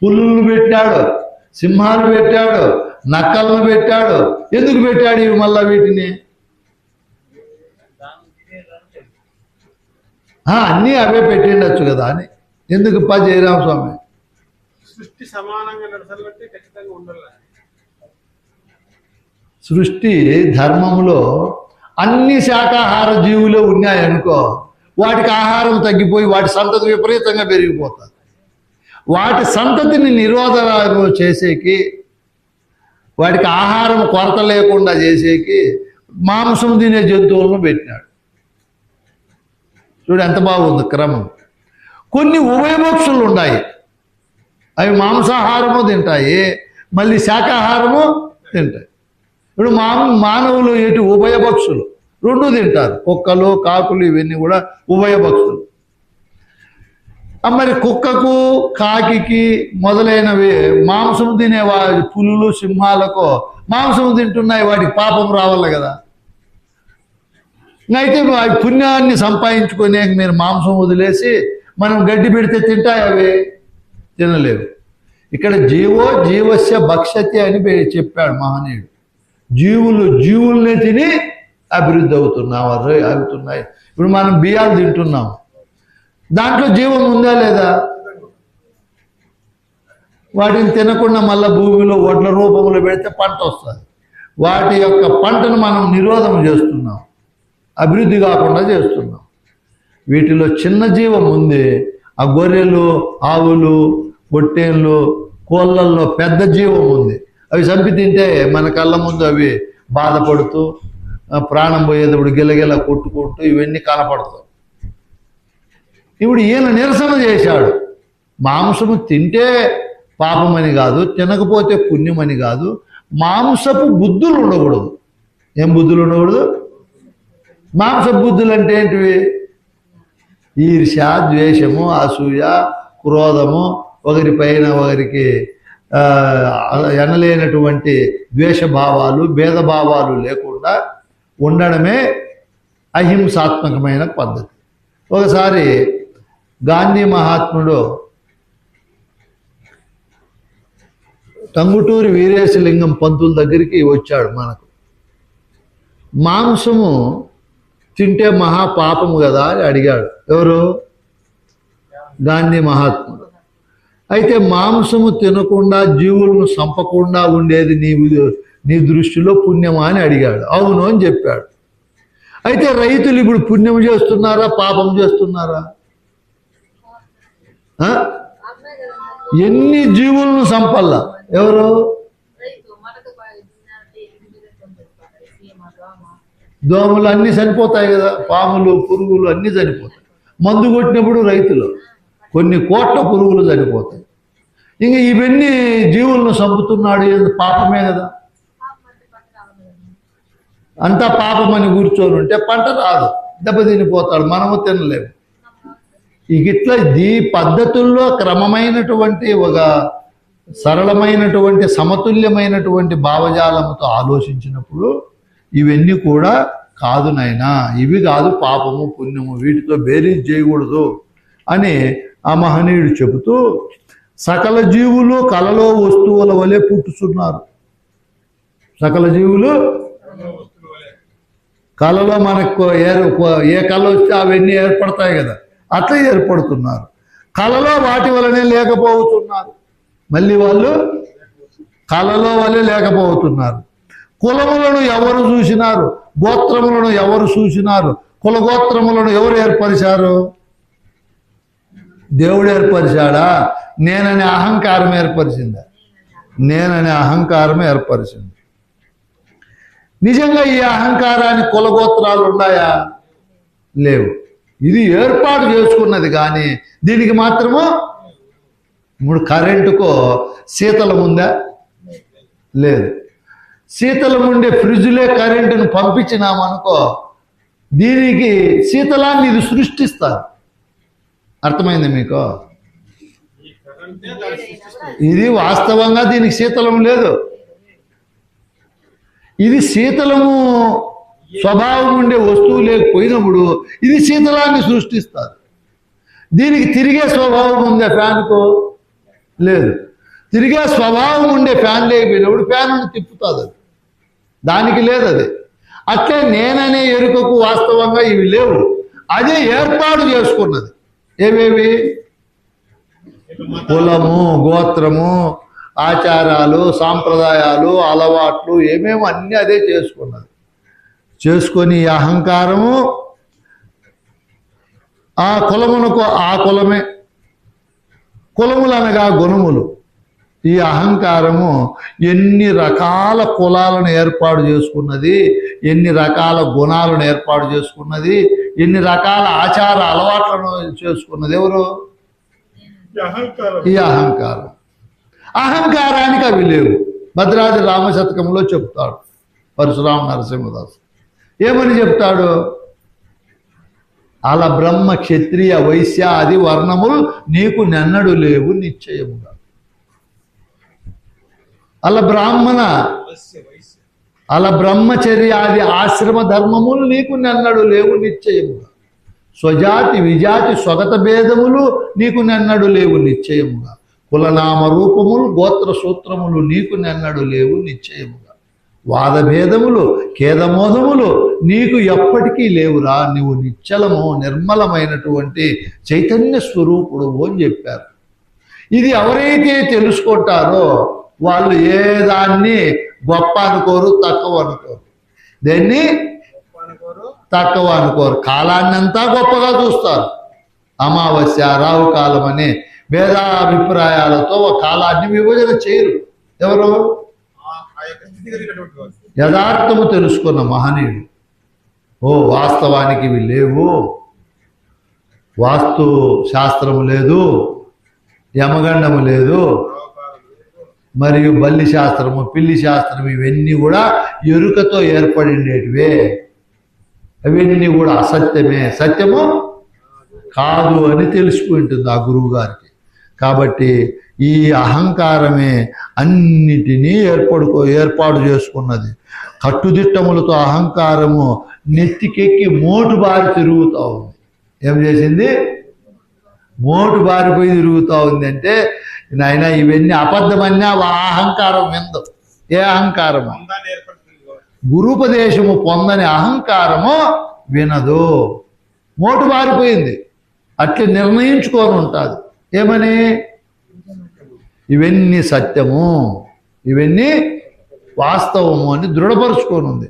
పులులను పెట్టాడు, సింహాలు పెట్టాడు, నక్కలను పెట్టాడు. ఎందుకు పెట్టాడు ఇవి మళ్ళా వీటిని? అన్నీ అవే పెట్టిండొచ్చు కదా అని. ఎందుకు జయరామ స్వామి? సృష్టి సమానంగా నడచాలంటే ఖచ్చితంగా ఉండాలి. సృష్టి ధర్మంలో అన్ని శాకాహార జీవులు ఉన్నాయనుకో, వాటికి ఆహారం తగ్గిపోయి వాటి సంతతి విపరీతంగా పెరిగిపోతుంది. వాటి సంతతిని నిరోధన చేసేకి, వాటికి ఆహారం కొరత లేకుండా చేసేకి మాంసం తినే జంతువులను పెట్టినాడు. చూడు ఎంత బాగుంది క్రమం. కొన్ని ఉభయపక్షులు ఉన్నాయి, అవి మాంసాహారము తింటాయి, మళ్ళీ శాకాహారము తింటాయి. ఇప్పుడు మానవులు ఎటు ఉభయపక్షులు రెండు తింటారు, కుక్కలు కాకులు ఇవన్నీ కూడా ఉభయపక్షులు. మరి కుక్కకు కాకి మొదలైనవి మాంసం తినే పులులు సింహాలకు మాంసం తింటున్నాయి, వాటికి పాపం రావాలి కదా. అయితే పుణ్యాన్ని సంపాదించుకునే మీరు మాంసం వదిలేసి మనం గడ్డి పెడితే తింటాయి, అవి తినలేవు. ఇక్కడ జీవస్య భక్షతి అని చెప్పాడు మహనీయుడు. జీవుల్ని తిని అభివృద్ధి అవుతున్నాయి. ఇప్పుడు మనం బియ్యాలు తింటున్నాం, దాంట్లో జీవం ఉందా లేదా? వాటిని తినకుండా మళ్ళీ భూమిలో వడ్ల రూపంలో పెడితే పంట వస్తుంది. వాటి యొక్క పంటను మనం నిరోధం చేస్తున్నాం, అభివృద్ధి కాకుండా చేస్తున్నాం. వీటిలో చిన్న జీవం ఉంది. ఆ గొర్రెలు, ఆవులు, పొట్టేళ్ళు, కోళ్ళల్లో పెద్ద జీవం ఉంది. అవి చంపి తింటే మన కళ్ళ ముందు అవి బాధపడుతూ ప్రాణం పోయేటప్పుడు గిలగిల కొట్టుకుంటూ ఇవన్నీ కనపడతాయి. ఇప్పుడు ఈయన నిరసన చేశాడు. మాంసము తింటే పాపమని కాదు, తినకపోతే పుణ్యమని కాదు, మాంసపు బుద్ధులు ఉండకూడదు. ఏం బుద్ధులు ఉండకూడదు? మాంసపు బుద్ధులు అంటే ఏంటివి? ఈర్ష్య, ద్వేషము, అసూయ, క్రోధము, ఒకరిపైన ఒకరికి ఎనలేనటువంటి ద్వేషభావాలు, భేదభావాలు లేకుండా ఉండడమే అహింసాత్మకమైన పద్ధతి. ఒకసారి గాంధీ మహాత్ముడు టంగుటూరి వీరేశలింగం పంతుల దగ్గరికి వచ్చాడు. మనకు మాంసము తింటే మహాపాపము కదా అని అడిగాడు. ఎవరు? గాంధీ మహాత్ముడు. అయితే మాంసము తినకుండా జీవులను చంపకుండా ఉండేది నీ దృష్టిలో పుణ్యమా అని అడిగాడు. అవును అని చెప్పాడు. అయితే రైతులు ఇప్పుడు పుణ్యం చేస్తున్నారా పాపం చేస్తున్నారా? ఎన్ని జీవులను చంపల్లా? ఎవరు? దోమలు అన్నీ చనిపోతాయి కదా, పాములు, పురుగులు అన్నీ చనిపోతాయి. మందు కొట్టినప్పుడు రైతులు కొన్ని కోట్ల పురుగులు చనిపోతాయి. ఇంకా ఇవన్నీ జీవులను చంపుతున్నాడు, పాపమే కదా. అంతా పాపమని కూర్చొని ఉంటే పంట రాదు, దెబ్బతినిపోతాడు, మనము తినలేము. ఇట్లా ఈ పద్ధతుల్లో క్రమమైనటువంటి ఒక సరళమైనటువంటి సమతుల్యమైనటువంటి భావజాలముతో ఆలోచించినప్పుడు ఇవన్నీ కూడా కాదు నాయనా, ఇవి కాదు పాపము పుణ్యము, వీటితో బేరీజ్ చేయకూడదు అని ఆ మహనీయుడు చెబుతూ, సకల జీవులు కలలో వస్తువుల వలె పుట్టుతున్నారు. సకల జీవులు కళలో మనకు ఏ కళ వస్తే అవన్నీ ఏర్పడతాయి కదా, అట్లా ఏర్పడుతున్నారు. కళలో వాటి వలనే లేకపోతున్నారు, మళ్ళీ వాళ్ళు కళలో వలె లేకపోతున్నారు. కులములను ఎవరు చూసినారు, గోత్రములను ఎవరు చూసినారు, కులగోత్రములను ఎవరు ఏర్పరిచారు? దేవుడు ఏర్పరిచాడా? నేననే అహంకారం ఏర్పరిచిందా? నేననే అహంకారం ఏర్పరిచింది. నిజంగా ఈ అహంకారానికి కులగోత్రాలు ఉన్నాయా? లేవు. ఇది ఏర్పాటు చేసుకున్నది, కానీ దీనికి మాత్రము ఇప్పుడు కరెంటుకో శీతలం ఉందా? లేదు. శీతలం ఉండే ఫ్రిడ్జ్లే కరెంటును పంపించినామనుకో, దీనికి శీతలాన్ని ఇది సృష్టిస్తారు. అర్థమైంది మీకు? ఇది వాస్తవంగా దీనికి శీతలం లేదు. ఇది శీతలము స్వభావం ఉండే వస్తువు లేకపోయినప్పుడు ఇది శీతలాన్ని సృష్టిస్తారు. దీనికి తిరిగే స్వభావం ఉందే ఫ్యాన్కు? లేదు. తిరిగే స్వభావం ఉండే ఫ్యాన్ లేకపోయినప్పుడు ఫ్యాన్ను తిప్పుతుంది, అది దానికి లేదు. అది అట్లే నేననే ఎరుకకు వాస్తవంగా ఇవి లేవు, అదే ఏర్పాటు చేసుకున్నది. ఏవేవి? కులము, గోత్రము, ఆచారాలు, సాంప్రదాయాలు, అలవాట్లు ఏమేమో అన్నీ అదే చేసుకున్నది. చేసుకొని ఈ అహంకారము ఆ కులమునకు ఆ కులమే. కులములు అనగా గుణములు. ఈ అహంకారము ఎన్ని రకాల కులాలను ఏర్పాటు చేసుకున్నది, ఎన్ని రకాల గుణాలను ఏర్పాటు చేసుకున్నది, ఎన్ని రకాల ఆచార అలవాట్లను చేసుకున్నది ఎవరు? ఈ అహంకారం. అహంకారానికి అవి లేవు. భద్రాద్రి రామశతకంలో చెప్తాడు పరశురామ నరసింహదాస్. ఏమని చెప్తాడు? అల బ్రహ్మ క్షత్రియ వైశ్య ఆది వర్ణములు నీకు నెన్నడు లేవు నిశ్చయముగా. అల బ్రాహ్మణ అల బ్రహ్మచర్య ఆది ఆశ్రమ ధర్మములు నీకు నెన్నడు లేవు నిశ్చయముగా. స్వజాతి విజాతి స్వగత భేదములు నీకు నెన్నడు లేవు నిశ్చయముగా. కులనామ రూపములు గోత్ర సూత్రములు నీకు నెన్నడు లేవు నిశ్చయముగా. వాదభేదములు ఖేదమోదములు నీకు ఎప్పటికీ లేవురా, నువ్వు నిశ్చలము నిర్మలమైనటువంటి చైతన్య స్వరూపుడు అని చెప్పారు. ఇది ఎవరైతే తెలుసుకుంటారో వాళ్ళు ఏ దాన్ని గొప్ప అనుకోరు, తక్కువ అనుకోరు. దేన్ని తక్కువ అనుకోరు. కాలాన్ని అంతా గొప్పగా చూస్తారు. అమావాస్య, రాహుకాలం అనే భేదాభిప్రాయాలతో కాలాన్ని విభజన చేయరు. ఎవరు? యథార్థము తెలుసుకున్న మహనీయుడు. ఓ వాస్తవానికి ఇవి లేవు, వాస్తు శాస్త్రము లేదు, యమగండము లేదు, మరియు బల్లి శాస్త్రము, పిల్లి శాస్త్రం ఇవన్నీ కూడా ఎరుకతో ఏర్పడిండేటివే. అవన్నీ కూడా అసత్యమే, సత్యము కాదు అని తెలిసిపోయింటుంది ఆ గురువు గారికి. కాబట్టి ఈ అహంకారమే అన్నిటినీ ఏర్పాటు చేసుకున్నది. కట్టుదిట్టములతో అహంకారము నెత్తికెక్కి మోటు బారి తిరుగుతూ ఉంది. ఏం చేసింది? మోటు బారిపోయి తిరుగుతూ ఉంది. అంటే నాయన ఇవన్నీ అబద్ధమన్నా అహంకారం విందు. ఏ అహంకారము? గురుపదేశము పొందని అహంకారము వినదు. మోటు బారిపోయింది. అట్లా నిర్ణయించుకొని ఉంటుంది. ఏమని? ఇవన్నీ సత్యము, ఇవన్నీ వాస్తవము అని దృఢపరుచుకొని ఉంది.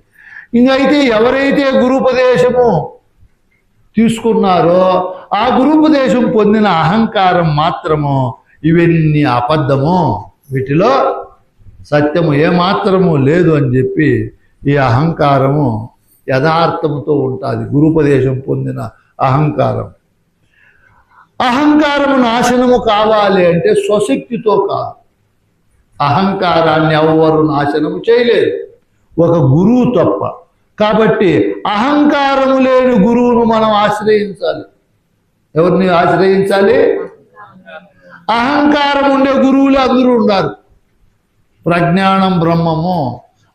ఇంకైతే ఎవరైతే గురుపదేశము తీసుకున్నారో ఆ గురుపదేశం పొందిన అహంకారం మాత్రము ఇవన్నీ అబద్ధము, వీటిలో సత్యము ఏమాత్రము లేదు అని చెప్పి ఈ అహంకారము యథార్థముతో ఉంటుంది. గురుపదేశం పొందిన అహంకారం. అహంకారము నాశనము కావాలి అంటే స్వశక్తితో కాదు. అహంకారాన్ని ఎవరు నాశనము చేయలేరు, ఒక గురువు తప్ప. కాబట్టి అహంకారము లేని గురువును మనం ఆశ్రయించాలి. ఎవరిని ఆశ్రయించాలి? అహంకారం ఉండే గురువులు అందరూ ఉన్నారు. ప్రజ్ఞానం బ్రహ్మము,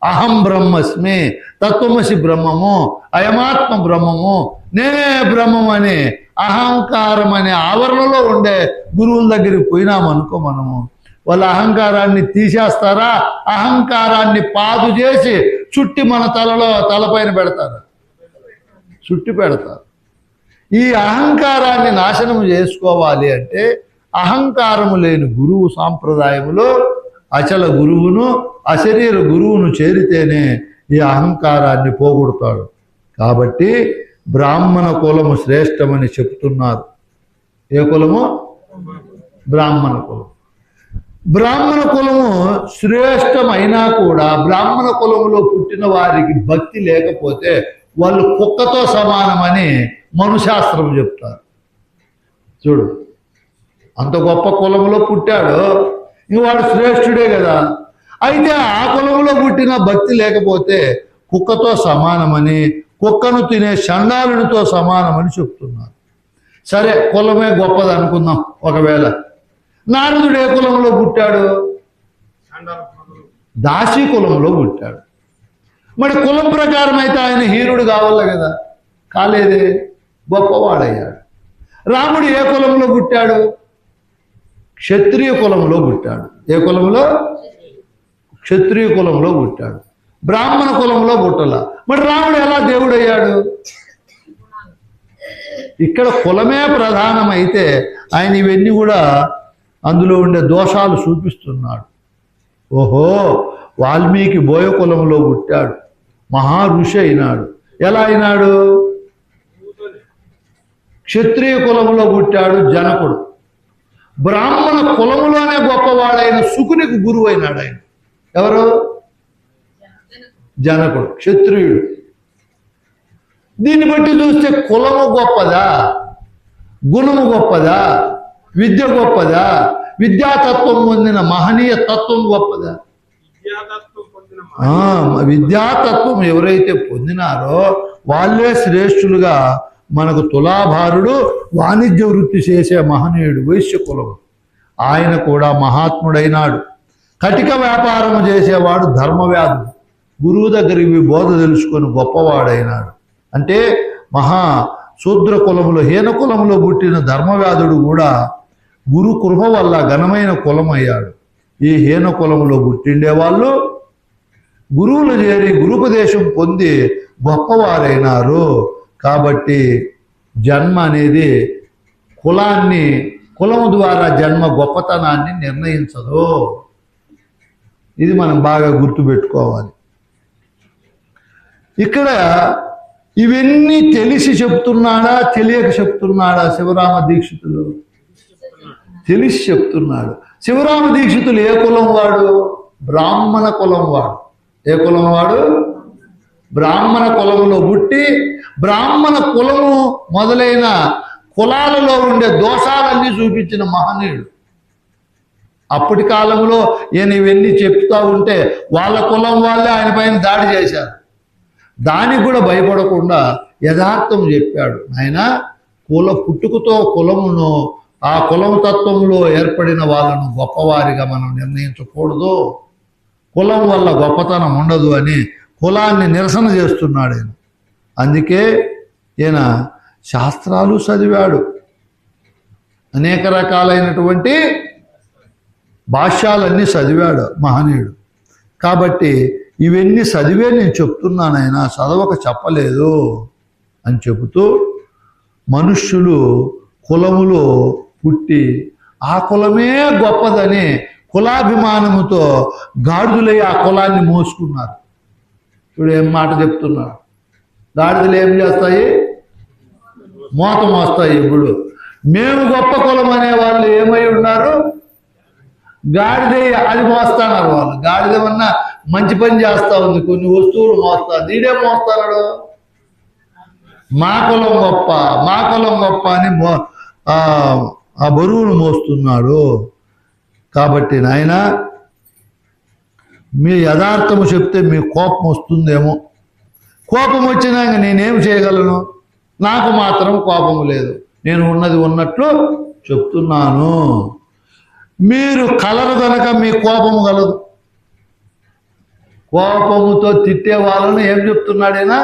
అహం బ్రహ్మస్మి, తత్వమసి బ్రహ్మము, అయమాత్మ బ్రహ్మము, నేనే బ్రహ్మం అనే అహంకారం అనే ఆవరణలో ఉండే గురువుల దగ్గరికి పోయినామనుకో మనము, వాళ్ళ అహంకారాన్ని తీసేస్తారా? అహంకారాన్ని పాదు చేసి చుట్టి మన తలపైన పెడతారు, చుట్టి పెడతారు. ఈ అహంకారాన్ని నాశనం చేసుకోవాలి అంటే అహంకారము లేని గురువు సాంప్రదాయములో అచల గురువును, అశరీర గురువును చేరితేనే ఈ అహంకారాన్ని పోగొడతాడు. కాబట్టి బ్రాహ్మణ కులము శ్రేష్టమని చెప్తున్నారు. ఏ కులము? బ్రాహ్మణ కులం. బ్రాహ్మణ కులము శ్రేష్టమైనా కూడా బ్రాహ్మణ కులములో పుట్టిన వారికి భక్తి లేకపోతే వాళ్ళు కుక్కతో సమానమని మనుశాస్త్రం చెప్తారు. చూడు, అంత గొప్ప కులంలో పుట్టాడు, ఇంక వాడు శ్రేష్ఠుడే కదా. అయితే ఆ కులంలో పుట్టిన భక్తి లేకపోతే కుక్కతో సమానమని, కుక్కను తినే చండాలునితో సమానమని చెప్తున్నారు. సరే, కులమే గొప్పది అనుకుందాం. ఒకవేళ నారదుడు ఏ కులంలో పుట్టాడు? దాసీ కులంలో పుట్టాడు. మరి కులం ప్రకారం అయితే ఆయన హీరుడు కావాలి కదా, కాలేదే, గొప్పవాడయ్యాడు. రాముడు ఏ కులంలో పుట్టాడు? క్షత్రియ కులంలో పుట్టాడు. ఏ కులంలో? క్షత్రియ కులంలో పుట్టాడు. బ్రాహ్మణ కులంలో పుట్టల. మరి రాముడు ఎలా దేవుడయ్యాడు? ఇక్కడ కులమే ప్రధానమైతే ఆయన ఇవన్నీ కూడా అందులో ఉండే దోషాలు చూపిస్తున్నాడు. ఓహో, వాల్మీకి బోయ కులంలో పుట్టాడు, మహా ఋషి అయినాడు. ఎలా అయినాడు? క్షత్రియ కులంలో పుట్టాడు జనకుడు. బ్రాహ్మణ కులములోనే గొప్పవాడైన శుకునికి గురువు అయినాడు ఆయన. ఎవరు? జనకుడు, క్షత్రియుడు. దీన్ని బట్టి చూస్తే కులము గొప్పదా, గుణము గొప్పదా, విద్య గొప్పదా, విద్యాతత్వం పొందిన మహనీయ తత్వం గొప్పదా? విద్యాతత్వం పొందిన విద్యాతత్వం ఎవరైతే పొందినారో వాళ్ళే శ్రేష్ఠులుగా. మనకు తులాభారుడు వాణిజ్య వృత్తి చేసే మహనీయుడు, వైశ్య కులం. ఆయన కూడా మహాత్ముడైనాడు. కటిక వ్యాపారం చేసేవాడు ధర్మవ్యాధుడు, గురువు దగ్గరికి బోధ తెలుసుకొని గొప్పవాడైనాడు. అంటే మహా శూద్ర కులములో, హీన కులంలో పుట్టిన ధర్మవ్యాధుడు కూడా గురు కృప వల్ల ఘనమైన కులం అయ్యాడు. ఈ హీన కులములో పుట్టిండే వాళ్ళు గురువులు చేరి గురుపదేశం పొంది గొప్పవారైనారు. కాబట్టి జన్మ అనేది కులము ద్వారా జన్మ గొప్పతనాన్ని నిర్ణయించదు. ఇది మనం బాగా గుర్తుపెట్టుకోవాలి. ఇక్కడ ఇవన్నీ తెలిసి చెప్తున్నాడా, తెలియక చెప్తున్నాడా? శివరామ దీక్షితులు తెలిసి చెప్తున్నాడు. శివరామ దీక్షితులు ఏ కులం వాడు? బ్రాహ్మణ కులం వాడు. ఏ కులం వాడు? బ్రాహ్మణ కులంలో పుట్టి బ్రాహ్మణ కులము మొదలైన కులాలలో ఉండే దోషాలన్నీ చూపించిన మహనీయుడు. అప్పటి కాలంలో ఈయన ఇవన్నీ చెప్తా ఉంటే వాళ్ళ కులం వాళ్ళే ఆయన పైన దాడి చేశారు. దానికి కూడా భయపడకుండా యథార్థం చెప్పాడు. ఆయన పుట్టుకతో కులమును, ఆ కులం తత్వంలో ఏర్పడిన వాళ్ళను గొప్పవారిగా మనం నిర్ణయించకూడదు, కులం వల్ల గొప్పతనం ఉండదు అని కులాన్ని నిరసన చేస్తున్నాడు ఆయన. అందుకే ఈయన శాస్త్రాలు చదివాడు, అనేక రకాలైనటువంటి భాష్యాలన్నీ చదివాడు మహనీయుడు. కాబట్టి ఇవన్నీ చదివే నేను చెప్తున్నాను, ఆయన చదవక చెప్పలేదు అని చెబుతూ, మనుష్యులు కులములో పుట్టి ఆ కులమే గొప్పదని కులాభిమానముతో గాడిదలై ఆ కులాన్ని మోసుకున్నారు. ఇప్పుడు ఏం మాట చెప్తున్నారు? గాడిదలు ఏం చేస్తాయి? మోత మోస్తాయి. ఇప్పుడు మేము గొప్ప కులం అనే వాళ్ళు ఏమై ఉన్నారు? గాడిద అది మోస్తున్నారు వాళ్ళు. గాడిదేమన్నా మంచి పని చేస్తా ఉంది, కొన్ని వస్తువులు మోస్తా. నీడే మోస్తున్నాడు, మా కులం గొప్ప, మా కులం గొప్ప అని ఆ బరువును మోస్తున్నాడు. కాబట్టి నాయన, మీ యథార్థము చెప్తే మీ కోపం వస్తుందేమో. కోపం వచ్చినాక నేనేం చేయగలను? నాకు మాత్రం కోపం లేదు, నేను ఉన్నది ఉన్నట్లు చెప్తున్నాను. మీరు కలరు కనుక మీ కోపము కలదు. కోపముతో తిట్టే వాళ్ళను ఏం చెప్తున్నాడైనా?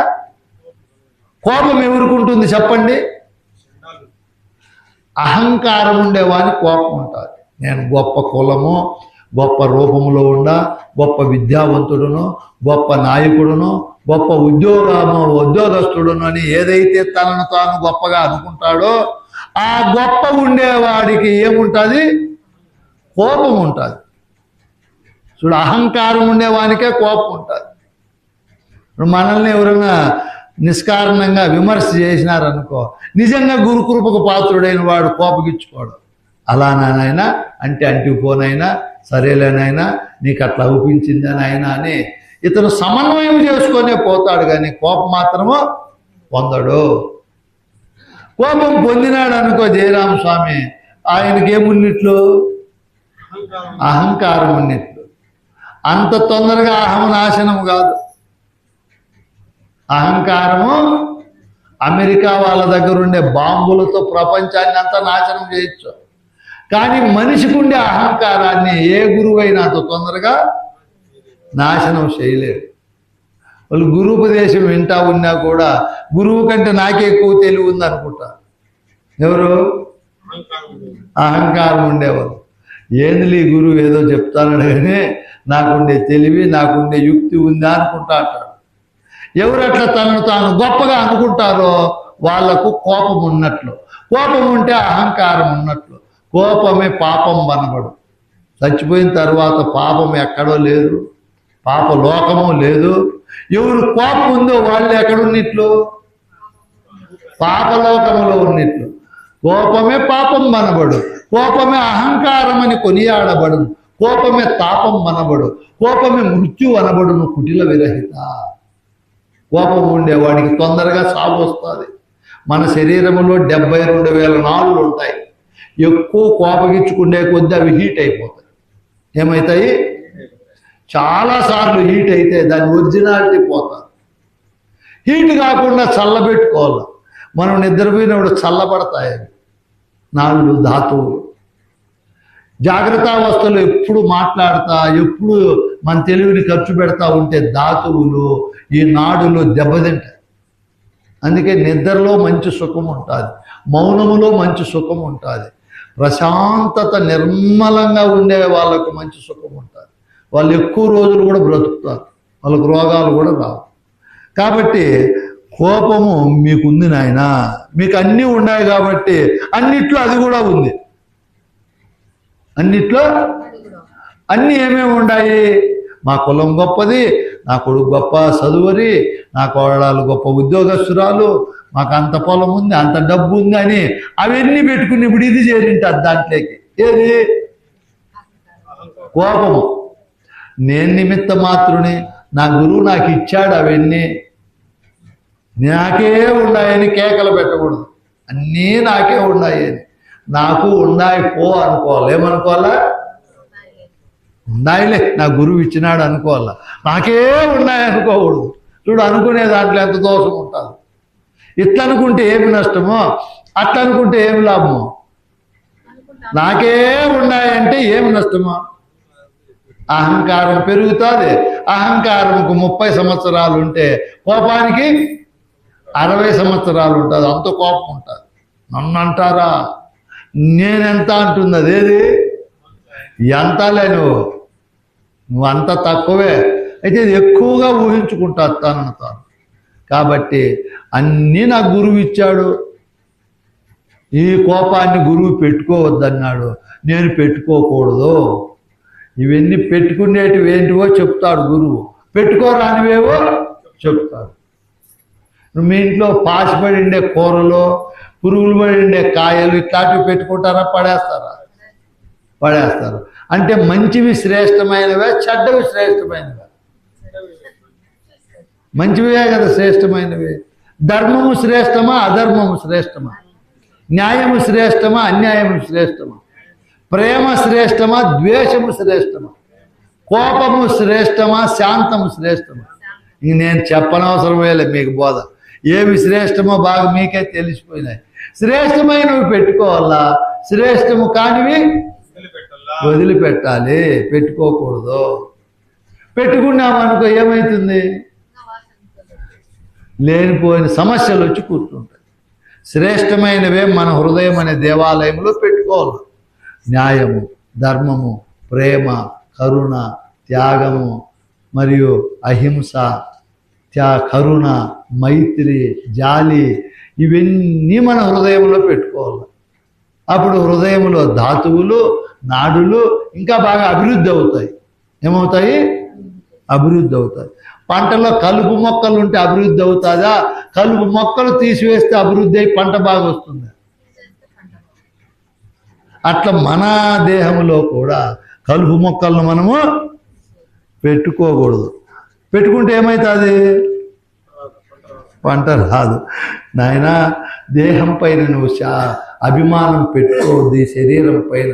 కోపం ఎవరికి ఉంటుంది చెప్పండి? అహంకారం ఉండేవాని కోపం ఉంటుంది. నేను గొప్ప కులము, గొప్ప రూపములో ఉండ, గొప్ప విద్యావంతుడును, గొప్ప నాయకుడును, గొప్ప ఉద్యోగస్తుడును అని ఏదైతే తనను తాను గొప్పగా అనుకుంటాడో ఆ గొప్ప ఉండేవాడికి ఏముంటుంది? కోపం ఉంటుంది. చూడు, అహంకారం ఉండేవానికే కోపం ఉంటుంది. ఇప్పుడు మనల్ని ఎవరైనా నిష్కారణంగా విమర్శ చేసినారనుకో, నిజంగా గురుకృపకు పాత్రుడైన వాడు కోపగించుకోడు. అలా నాయన అంటే అంటిపోనైనా, సరేలేనైనా, నీకు అట్లా అనిపించిందని అయినా అని ఇతను సమన్వయం చేసుకొనే పోతాడు, కానీ కోపం మాత్రము పొందడు. కోపం పొందినాడు అనుకో జయరామ స్వామి, ఆయనకి ఏమున్నట్లు? అహంకారం ఉన్నట్లు. అంత తొందరగా అహం నాశనం కాదు. అహంకారము అమెరికా వాళ్ళ దగ్గర ఉండే బాంబులతో ప్రపంచాన్ని అంతా నాశనం చేయొచ్చు, కానీ మనిషికి ఉండే అహంకారాన్ని ఏ గురువైనా అంత తొందరగా నాశనం చేయలేడు. వాళ్ళు గురువుపదేశం వింటా ఉన్నా కూడా గురువు కంటే నాకే ఎక్కువ తెలివి ఉంది అనుకుంటా. ఎవరు? అహంకారం ఉండేవాళ్ళు. ఏంది గురువు ఏదో చెప్తానడు కానీ నాకుండే తెలివి, నాకుండే యుక్తి ఉందా అనుకుంటా అంటాడు. ఎవరు అట్లా తనను తాను గొప్పగా అనుకుంటారో వాళ్లకు కోపం ఉన్నట్లు. కోపం ఉంటే అహంకారం ఉన్నట్లు. కోపమే పాపం అనబడు. చచ్చిపోయిన తర్వాత పాపం ఎక్కడో లేదు, పాప లోకము లేదు. ఎవరు కోపం ఉందో వాళ్ళు ఎక్కడున్నిట్లు? పాపలోకములో ఉన్నట్లు. కోపమే పాపం మనబడు, కోపమే అహంకారం అని కొనియాడబడు, కోపమే తాపం మనబడు, కోపమే మృత్యు అనబడును కుటిల విరహిత. కోపం ఉండేవాడికి తొందరగా సాగు వస్తుంది. మన శరీరంలో 72,000 నాలుగులు ఉంటాయి. ఎక్కువ కోపగించుకునే కొద్దీ అవి హీట్ అయిపోతాయి. ఏమవుతాయి? చాలాసార్లు హీట్ అయితే దాని ఒరిజినాలిటీ పోతుంది. హీట్ కాకుండా చల్లబెట్టుకోవాలి. మనం నిద్రపోయినప్పుడు చల్లబడతాయి అవి నాలుగు ధాతువులు. జాగ్రత్తావస్థలో ఎప్పుడు మాట్లాడతా, ఎప్పుడు మన తెలివిని ఖర్చు పెడతా ఉంటే ధాతువులు ఈ నాడులు దెబ్బతింటాయి. అందుకే నిద్రలో మంచి సుఖం ఉంటుంది, మౌనములో మంచి సుఖం ఉంటుంది, ప్రశాంతత నిర్మలంగా ఉండే వాళ్ళకు మంచి సుఖం ఉంటుంది. వాళ్ళు ఎక్కువ రోజులు కూడా బ్రతుకుతారు, వాళ్ళకు రోగాలు కూడా రావు. కాబట్టి కోపము మీకుంది నాయన, మీకు అన్నీ ఉన్నాయి కాబట్టి అన్నిట్లో అది కూడా ఉంది. అన్నిట్లో అన్నీ ఏమేమి ఉన్నాయి? మా కులం గొప్పది, నా కొడుకు గొప్ప చదువరి, నా కోడలు గొప్ప ఉద్యోగస్తురాలు, మాకు అంత పొలం ఉంది, అంత డబ్బు ఉంది అని అవన్నీ పెట్టుకుని ఇప్పుడు ఇది చేరింటారు దాంట్లోకి. ఏది? కోపము. నేను నిమిత్త మాత్రుని, నా గురువు నాకు ఇచ్చాడు, అవన్నీ నాకే ఉన్నాయని కేకలు పెట్టకూడదు. అన్నీ నాకే ఉన్నాయని, నాకు ఉన్నాయి పో అనుకోవాలి. ఏమనుకోవాలా? ఉన్నాయిలే, నా గురువు ఇచ్చినాడు అనుకోవాలా. నాకే ఉన్నాయి అనుకోకూడదు. చూడు, అనుకునే దాంట్లో ఎంత దోషం ఉంటుంది. ఇట్లా అనుకుంటే ఏమి నష్టమో, అట్లా అనుకుంటే ఏమి లాభమో. నాకే ఉన్నాయంటే ఏమి నష్టమో? అహంకారం పెరుగుతుంది. అహంకారంకు 30 సంవత్సరాలు ఉంటే కోపానికి 60 సంవత్సరాలు ఉంటుంది. అంత కోపం ఉంటుంది. నన్ను అంటారా, నేనెంత అంటుంది అదేది? ఎంతలే నువ్వు అంత తక్కువే. అయితే ఇది ఎక్కువగా ఊహించుకుంటా తనను తాను. కాబట్టి అన్నీ నాకు గురువు ఇచ్చాడు, ఈ కోపాన్ని గురువు పెట్టుకోవద్దన్నాడు, నేను పెట్టుకోకూడదు. ఇవన్నీ పెట్టుకునేటివి ఏంటివో చెప్తాడు గురువు, పెట్టుకోరానివేవో చెప్తాడు. మీ ఇంట్లో పాసిపడి ఉండే కూరలు, పురుగులు పడి ఉండే కాయలు ఇట్లాంటివి పెట్టుకుంటారా? పడేస్తారా? పడేస్తారు. అంటే మంచివి శ్రేష్టమైనవే, చెడ్డవి శ్రేష్టమైనవే? మంచివే కదా శ్రేష్టమైనవి. ధర్మము శ్రేష్టమా, అధర్మము శ్రేష్టమా? న్యాయము శ్రేష్టమా, అన్యాయము శ్రేష్టమా? ప్రేమ శ్రేష్టమా, ద్వేషము శ్రేష్టమా? కోపము శ్రేష్టమా, శాంతము శ్రేష్టమా? ఇంక నేను చెప్పనవసరమే లేదు మీకు బోధ. ఏవి శ్రేష్టమో బాగా మీకే తెలిసిపోయినాయి. శ్రేష్టమైనవి పెట్టుకోవాలా, శ్రేష్టము కానివి వదిలిపెట్టాలి, పెట్టుకోకూడదు. పెట్టుకున్నామనుకో ఏమవుతుంది? లేనిపోయిన సమస్యలు వచ్చి కూర్చుంటాయి. శ్రేష్టమైనవే మన హృదయం అనే దేవాలయంలో పెట్టుకోవాలి. న్యాయము, ధర్మము, ప్రేమ, కరుణ, త్యాగము మరియు అహింస, కరుణ, మైత్రి, జాలి, ఇవన్నీ మన హృదయంలో పెట్టుకోవాలి. అప్పుడు హృదయంలో ధాతువులు, నాడులు ఇంకా బాగా అభివృద్ధి అవుతాయి. ఏమవుతాయి? అభివృద్ధి అవుతాయి. పంటలో కలుపు మొక్కలు ఉంటే అభివృద్ధి అవుతుందా? కలుపు మొక్కలు తీసివేస్తే అభివృద్ధి అయి పంట బాగా వస్తుంది. అట్లా మన దేహంలో కూడా కలుపు మొక్కలను మనము పెట్టుకోకూడదు. పెట్టుకుంటే ఏమవుతుంది? పంట రాదు. నాయన, దేహం పైన నువ్వు అభిమానం పెట్టుకోవద్దు. ఈ శరీరం పైన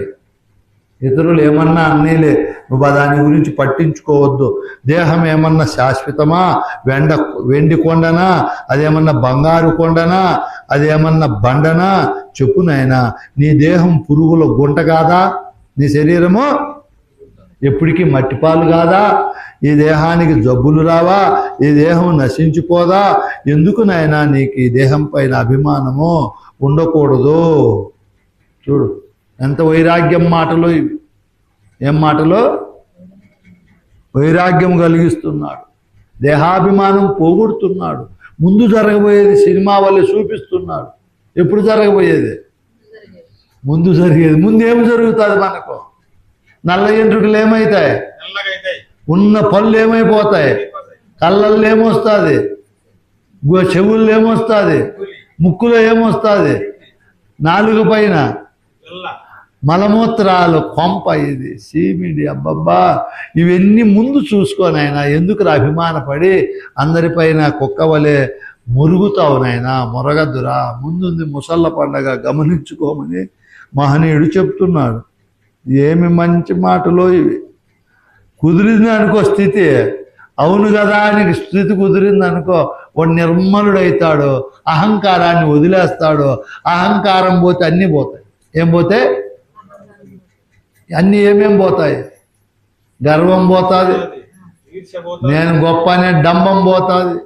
ఇతరులు ఏమన్నా అన్నీలే, నువ్వు దాని గురించి పట్టించుకోవద్దు. దేహం ఏమన్నా శాశ్వతమా, వెండి కొండనా, అదేమన్నా బంగారు కొండనా, అదేమన్నా బండనా? చెప్పు నాయనా. నీ దేహం పురుగుల గుంట కాదా? నీ శరీరము ఎప్పటికీ మట్టిపాలు కాదా? ఈ దేహానికి జబ్బులు రావా? ఈ దేహం నశించిపోదా? ఎందుకు నాయనా నీకు ఈ దేహం పైన అభిమానము ఉండకూడదు? చూడు ఎంత వైరాగ్యం మాటలు ఇవి. ఏం మాటలు? వైరాగ్యం కలిగిస్తున్నాడు, దేహాభిమానం పోగొడుతున్నాడు. ముందు జరగబోయేది సినిమా వల్ల చూపిస్తున్నాడు. ఎప్పుడు జరగబోయేది? ముందు జరిగేది. ముందు ఏం జరుగుతుంది మనకు? నల్ల ఎంట్రుకలు ఏమవుతాయి? నల్లగా అవుతాయి. ఉన్న పళ్ళు ఏమైపోతాయి? కళ్ళల్లో ఏమొస్తుంది? చెవుల్లో ఏమొస్తుంది? ముక్కులో ఏమొస్తుంది? నాలుగు పైన తెల్ల. మలమూత్రాలు, కొంప, ఇది సీమిడి, అబ్బబ్బా, ఇవన్నీ ముందు చూసుకోని ఆయన ఎందుకు అభిమానపడి అందరిపైన కుక్కవలే మురుగుతావు నాయనా, మొరగద్దురా, ముందుంది ముసళ్ళ పండగ గమనించుకోమని మహనీయుడు చెప్తున్నాడు. ఏమి మంచి మాటలో ఇవి. కుదిరింది అనుకో స్థితి, అవును కదా నీకు స్థితి కుదిరింది అనుకో, వాడు నిర్మలుడైతాడు, అహంకారాన్ని వదిలేస్తాడు. అహంకారం పోతే అన్నీ పోతాయి. ఏం పోతే? అన్నీ ఏమేం పోతాయి? గర్వం పోతుంది, ఈర్ష్య పోతుంది. నేను గొప్ప అనే డంబం పోతుంది,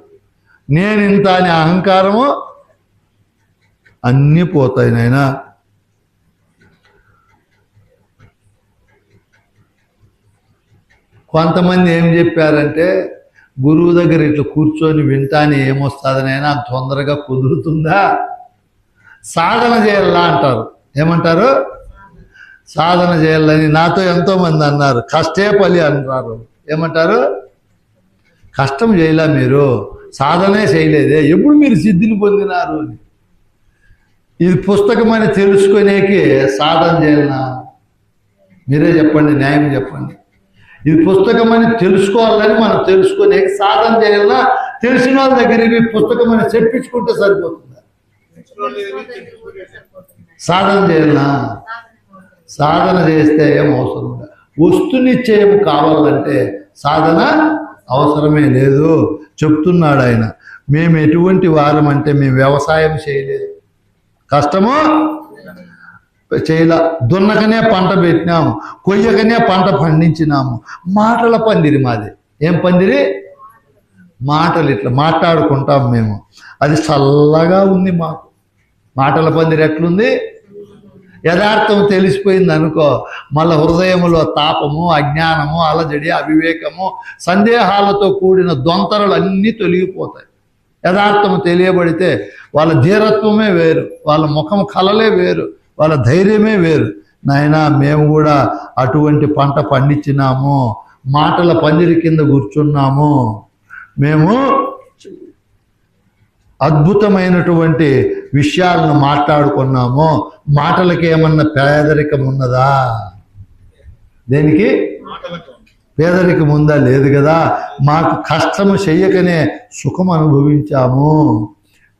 నేను ఇంత అనే అహంకారము, అన్నీ పోతాయి నాయనా. కొంతమంది ఏం చెప్పారంటే, గురువు దగ్గర ఇట్లా కూర్చొని వింటానే ఏమొస్తుందనైనా తొందరగా కుదురుతుందా, సాధన చేయాలా అంటారు. ఏమంటారు? సాధన చేయాలని నాతో ఎంతోమంది అన్నారు. కష్టే పలి అంటారు. ఏమంటారు? కష్టం చేయలే, మీరు సాధనే చేయలేదే, ఎప్పుడు మీరు సిద్ధిని పొందినారు అని. ఇది పుస్తకం అని తెలుసుకునేకి సాధన చేయాలనా? మీరే చెప్పండి, న్యాయం చెప్పండి. ఇది పుస్తకం అని తెలుసుకోవాలని మనం తెలుసుకునే సాధన చేయాలన్నా? తెలిసిన వాళ్ళ దగ్గరికి పుస్తకం అని చెప్పించుకుంటే సరిపోతుందా? సాధన చేయాలన్నా? సాధన చేస్తే ఏం అవసరం లేదు. వస్తు నిశ్చయం కావాలంటే సాధన అవసరమే లేదు. చెప్తున్నాడు ఆయన. మేము ఎటువంటి వారం అంటే మేము వ్యవసాయం చేయలేదు, కష్టము చేయలా, దున్నకనే పంట పెట్టినాము, కొయ్యకనే పంట పండించినాము. మాటల పందిరి మాది. ఏం పందిరి? మాటలు ఇట్లా మాట్లాడుకుంటాం మేము. అది చల్లగా ఉంది మాకు. మాటల పందిరి ఎట్లుంది? యథార్థం తెలిసిపోయింది అనుకో, మళ్ళీ హృదయంలో తాపము, అజ్ఞానము, అలజడి, అవివేకము, సందేహాలతో కూడిన దొంతరలు అన్నీ తొలగిపోతాయి. యథార్థము తెలియబడితే వాళ్ళ ధీరత్వమే వేరు, వాళ్ళ ముఖం కలలే వేరు, వాళ్ళ ధైర్యమే వేరు. నాయనా, మేము కూడా అటువంటి పంట పండించినాము, మాటల పందిరి కింద కూర్చున్నాము. మేము అద్భుతమైనటువంటి విషయాలను మాట్లాడుకున్నాము. మాటలకి ఏమన్నా పేదరికం ఉన్నదా? దేనికి పేదరికం ఉందా? లేదు కదా. మాకు కష్టము చెయ్యకనే సుఖం అనుభవించాము.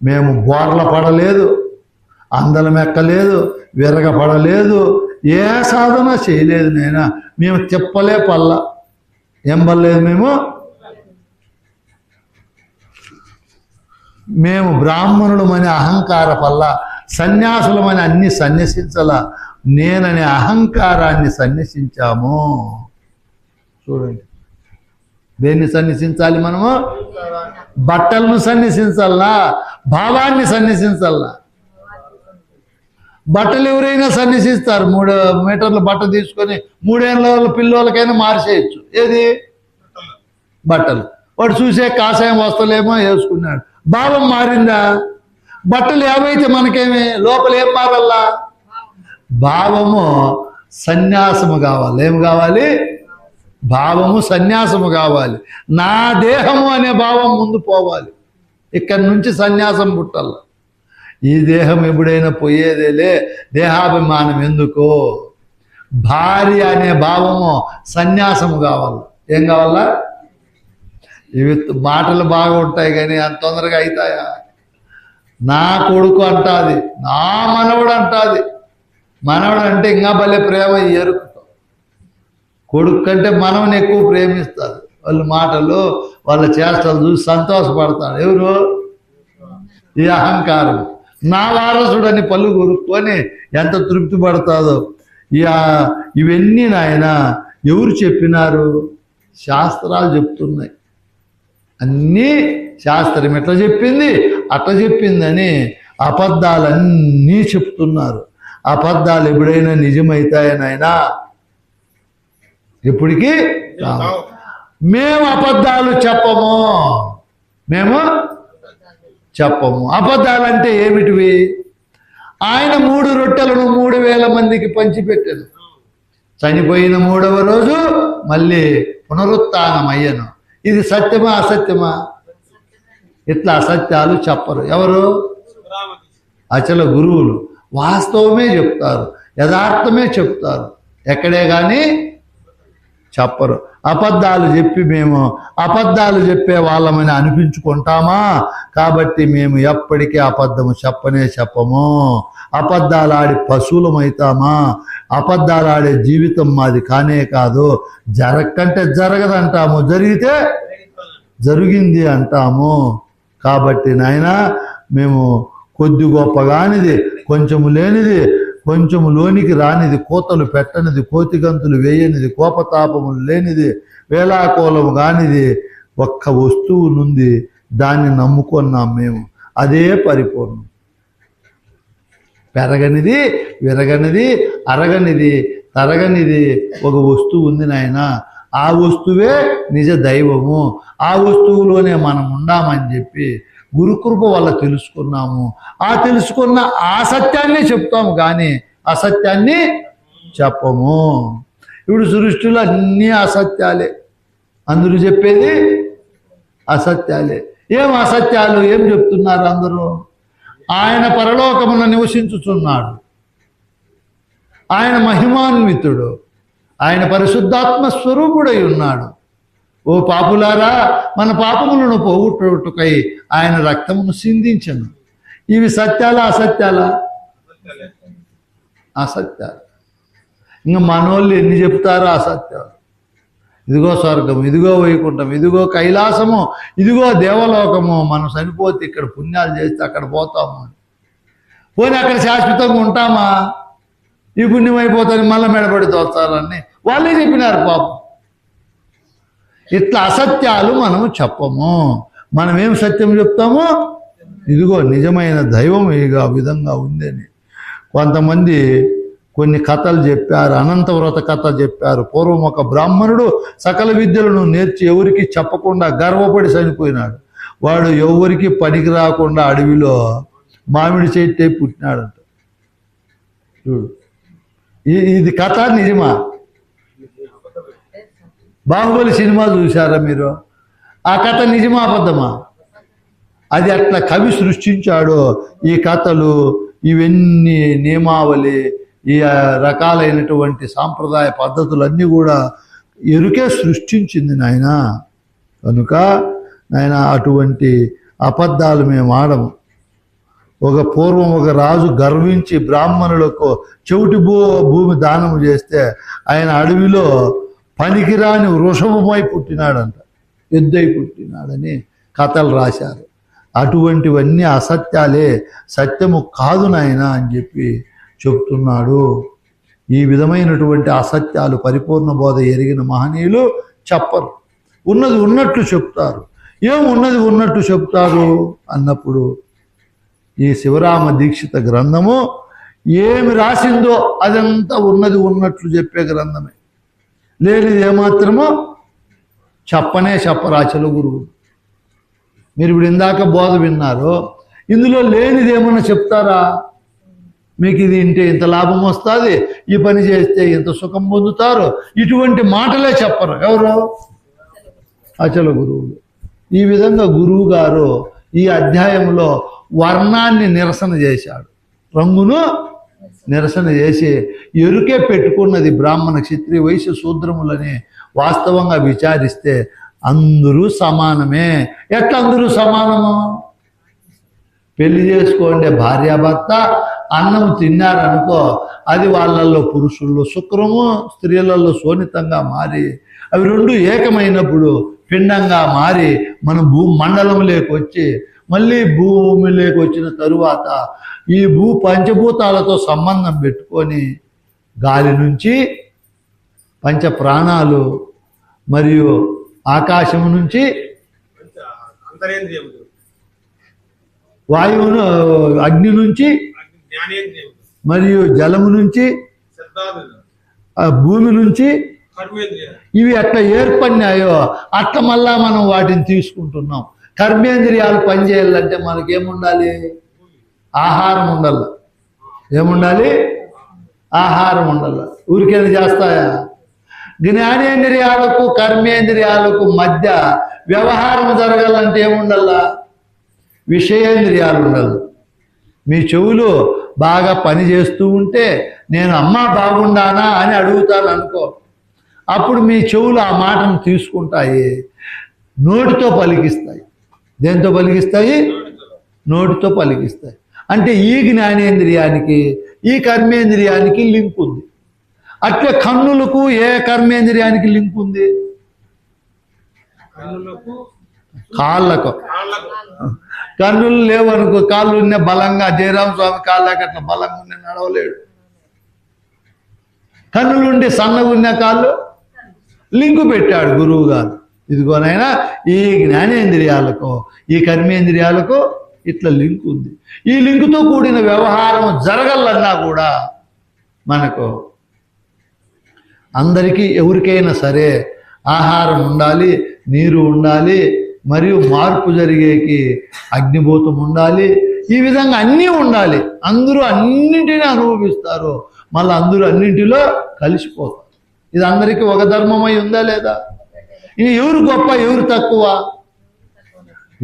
మేము బోర్ల పడలేదు, అందలం ఎక్కలేదు, విరగపడలేదు, ఏ సాధన చేయలేదు. నేనా మేము తిప్పలే పల్ల. ఏం పర్లేదు మేము బ్రాహ్మణులమని అహంకార పల్ల, సన్యాసులమని అన్ని సన్యసించాల, నేననే అహంకారాన్ని సన్యసించాము. చూడండి, దేన్ని సన్యసించాలి మనము? బట్టలను సన్యసించాలా, భావాన్ని సన్యసించాలా? బట్టలు ఎవరైనా సన్యసిస్తారు. 3 మీటర్ల బట్ట తీసుకొని 3 ఏళ్ళ పిల్లోళ్ళకైనా మార్చేయచ్చు. ఏది? బట్టలు. వాడు చూసే కాషాయం వస్తువులేమో వేసుకున్నాడు, భావం మారిందా? బట్టలు ఏవైతే మనకేమి, లోపల ఏం మారల్లా? భావము సన్యాసము కావాలి. ఏం కావాలి? భావము సన్యాసము కావాలి. నా దేహము అనే భావం ముందు పోవాలి. ఇక్కడి నుంచి సన్యాసం పుట్టాల. ఈ దేహం ఎప్పుడైనా పోయేదేలే, దేహాభిమానం ఎందుకు? భార్య అనే భావము సన్యాసము కావాలి. ఏం కావాలా? ఇవి మాటలు బాగా ఉంటాయి కానీ అంత తొందరగా అవుతాయా? నా కొడుకు అంటాది, నా మనవడు అంటాది. మనవడు అంటే ఇంకా భలే ప్రేమ ఎరుకుతాం. కొడుకు కంటే మనవని ఎక్కువ ప్రేమిస్తారు. వాళ్ళ మాటలు, వాళ్ళ చేష్టలు చూసి సంతోషపడతాడు. ఎవరు? ఈ అహంకారం. నా వారసుడని పళ్ళు కొరుక్కొని ఎంత తృప్తి పడతాదో. ఇవన్నీ నాయన ఎవరు చెప్పినారు? శాస్త్రాలు చెప్తున్నాయి. అన్నీ శాస్త్రం ఎట్లా చెప్పింది అట్లా చెప్పిందని అబద్ధాలన్నీ చెప్తున్నారు. అబద్ధాలు ఎప్పుడైనా నిజమవుతాయనైనా? ఎప్పటికీ మేము అబద్ధాలు చెప్పము. మేము చెప్పము. అబద్ధాలంటే ఏమిటివి? ఆయన 3 రొట్టెలను 3,000 మందికి పంచిపెట్టాను. చనిపోయిన 3వ రోజు మళ్ళీ పునరుత్థానమయ్యను. ఇది సత్యమా అసత్యమా? ఇట్లా అసత్యాలు చెప్పరు ఎవరు? అచల గురువులు వాస్తవమే చెప్తారు, యథార్థమే చెప్తారు, ఎక్కడే కానీ చెప్పరు. అబద్ధాలు చెప్పి మేము అబద్ధాలు చెప్పే వాళ్ళమని అనిపించుకుంటామా? కాబట్టి మేము ఎప్పటికీ అబద్ధము చెప్పము. అబద్ధాలు ఆడి పశువులమవుతామా? అబద్ధాలు ఆడే జీవితం మాది కానే కాదు. జరగకంటే జరగదంటాము, జరిగితే జరిగింది అంటాము. కాబట్టి నాయనా, మేము కొద్ది గొప్పగానిది, కొంచెము లేనిది, కొంచెము లోనికి రానిది, కోతలు పెట్టనిది, కోతిగంతులు వేయనిది, కోపతాపములు లేనిది, వేలాకోలము కానిది ఒక్క వస్తువు నుండి దాన్ని నమ్ముకున్నాం మేము. అదే పరిపూర్ణం. పెరగనిది, విరగనిది, అరగనిది, తరగనిది ఒక వస్తువు ఉంది నాయన. ఆ వస్తువే నిజ దైవము. ఆ వస్తువులోనే మనం ఉండామని చెప్పి గురుకృప వల్ల తెలుసుకున్నాము. ఆ తెలుసుకున్న ఆ సత్యాన్ని చెప్తాము కానీ అసత్యాన్ని చెప్పము. ఇప్పుడు సృష్టిలో అన్నీ అసత్యాలే, అందరూ చెప్పేది అసత్యాలే. ఏం అసత్యాలు? ఏం చెప్తున్నారు అందరూ? ఆయన పరలోకమున నివసించుచున్నాడు, ఆయన మహిమాన్వితుడు, ఆయన పరిశుద్ధాత్మ స్వరూపుడై ఉన్నాడు. ఓ పాపులారా, మన పాపములను పోగొట్టుటకై ఆయన రక్తమును సిందించను. ఇవి సత్యాలా అసత్యాలా? అసత్యాలు. ఇంకా మనోళ్ళు ఎన్ని చెప్తారో అసత్యాలు. ఇదిగో స్వర్గం, ఇదిగో వైకుంఠం, ఇదిగో కైలాసము, ఇదిగో దేవలోకము, మనం చనిపోతే ఇక్కడ పుణ్యాలు చేస్తే అక్కడ పోతాము. పోనీ అక్కడ శాశ్వతంగా ఉంటామా? ఈ పుణ్యం అయిపోతాని మళ్ళీ మెడబడి తోస్తారని వాళ్ళే చెప్పినారు పాపం. ఇట్లా అసత్యాలు మనము చెప్పము. మనం ఏం సత్యం చెప్తామో, ఇదిగో నిజమైన దైవం ఆ విధంగా ఉందని. కొంతమంది కొన్ని కథలు చెప్పారు, అనంతవ్రత కథ చెప్పారు. పూర్వం ఒక బ్రాహ్మణుడు సకల విద్యలను నేర్చి ఎవరికి చెప్పకుండా గర్వపడి చనిపోయినాడు. వాడు ఎవరికి పనికి రాకుండా అడవిలో మామిడి చెట్టే పుట్టినాడంట. చూడు, ఇది కథ నిజమా? బాహుబలి సినిమా చూసారా మీరు? ఆ కథ నిజమా అబద్ధమా? అది అట్లా కవి సృష్టించాడు. ఈ కథలు, ఇవన్నీ నియమావళి, ఈ రకాలైనటువంటి సాంప్రదాయ పద్ధతులన్నీ కూడా ఎరుకే సృష్టించింది నాయన. కనుక నాయన, అటువంటి అబద్ధాలు మేము ఆడము. పూర్వం ఒక రాజు గర్వించి బ్రాహ్మణులకు చెవిటి భూమి దానం చేస్తే ఆయన అడవిలో పనికిరాని వృషభమై పుట్టినాడంట, ఎద్దై పుట్టినాడని కథలు రాశారు. అటువంటివన్నీ అసత్యాలే, సత్యము కాదు నాయన అని చెప్పి చెప్తున్నాడు. ఈ విధమైనటువంటి అసత్యాలు పరిపూర్ణ బోధ ఎరిగిన మహనీయులు చెప్పరు. ఉన్నది ఉన్నట్లు చెప్తారు. ఏం ఉన్నది ఉన్నట్టు చెప్తారు అన్నప్పుడు ఈ శివరామ దీక్షిత గ్రంథము ఏమి రాసిందో అదంతా ఉన్నది ఉన్నట్లు చెప్పే గ్రంథమే. లేనిది ఏమాత్రమో చెప్పరు అచల గురువు. మీరు ఇప్పుడు ఇందాక బోధ విన్నారు, ఇందులో లేనిది ఏమన్నా చెప్తారా? మీకు ఇది ఇంటే ఇంత లాభం వస్తుంది, ఈ పని చేస్తే ఇంత సుఖం పొందుతారు, ఇటువంటి మాటలే చెప్పరు. ఎవరు? అచల గురువులు. ఈ విధంగా గురువు గారు ఈ అధ్యాయంలో వర్ణాన్ని నిరసన చేశాడు, రంగును నిరసన చేసి ఎరుకే పెట్టుకున్నది బ్రాహ్మణ క్షత్రియ వైశ్య శూద్రములని వాస్తవంగా విచారిస్తే అందరూ సమానమే. ఎట్లా అందరూ సమానము? పెళ్లి చేసుకోండి భార్యాభర్త, అన్నం తిన్నారనుకో, అది వాళ్ళల్లో పురుషుల్లో శుక్రము, స్త్రీలలో శోణితంగా మారి అవి రెండు ఏకమైనప్పుడు పిండంగా మారి మనం భూమండలంలోకి వచ్చి మళ్ళీ భూమిలోకి వచ్చిన తరువాత ఈ పంచభూతాలతో సంబంధం పెట్టుకొని గాలి నుంచి పంచ ప్రాణాలు మరియు ఆకాశము నుంచి వాయువును, అగ్ని నుంచి మరియు జలము నుంచి భూమి నుంచి ఇవి ఎట్లా ఏర్పడినాయో అట్లా మళ్ళా మనం వాటిని తీసుకుంటున్నాం. కర్మేంద్రియాలు పనిచేయాలంటే మనకేముండాలి? ఆహారం ఉండాలి. ఏముండాలి? ఆహారం ఉండాలి. ఊరికేది చేస్తాయా? జ్ఞానేంద్రియాలకు కర్మేంద్రియాలకు మధ్య వ్యవహారం జరగాలంటే ఏముండాలా? విషయేంద్రియాలు ఉండాలి. మీ చెవులు బాగా పని చేస్తూ ఉంటే నేను అమ్మ బాగుండానా అని అడుగుతాను అనుకో, అప్పుడు మీ చెవులు ఆ మాటను తీసుకుంటాయి, నోటితో పలికిస్తాయి. దేంతో పలికిస్తాయి? నోటితో పలికిస్తాయి. అంటే ఈ జ్ఞానేంద్రియానికి ఈ కర్మేంద్రియానికి లింక్ ఉంది. అట్లే కన్నులకు ఏ కర్మేంద్రియానికి లింక్ ఉంది? కన్నులకు, కాళ్ళకు. కన్నులు లేవనుకో, కాళ్ళు ఉన్న బలంగా జయరామ స్వామి కాళ్ళకి అట్లా బలంగా ఉన్న నడవలేడు. కన్నులుండి సన్నగా ఉన్న కాళ్ళు లింకు పెట్టాడు గురువు గారు. ఇదిగోనైనా ఈ జ్ఞానేంద్రియాలకు ఈ కర్మేంద్రియాలకు ఇట్లా లింక్ ఉంది. ఈ లింకుతో కూడిన వ్యవహారం జరగాలన్నా కూడా మనకు అందరికీ ఎవరికైనా సరే ఆహారం ఉండాలి, నీరు ఉండాలి, మరియు మార్పు జరిగేకి అగ్నిభూతం ఉండాలి. ఈ విధంగా అన్నీ ఉండాలి. అందరూ అన్నింటినీ అనుభవిస్తారు, మళ్ళీ అందరూ అన్నింటిలో కలిసిపోతారు. ఇది అందరికీ ఒక ధర్మమై ఉందా లేదా? ఇది ఎవరు గొప్ప ఎవరు తక్కువ?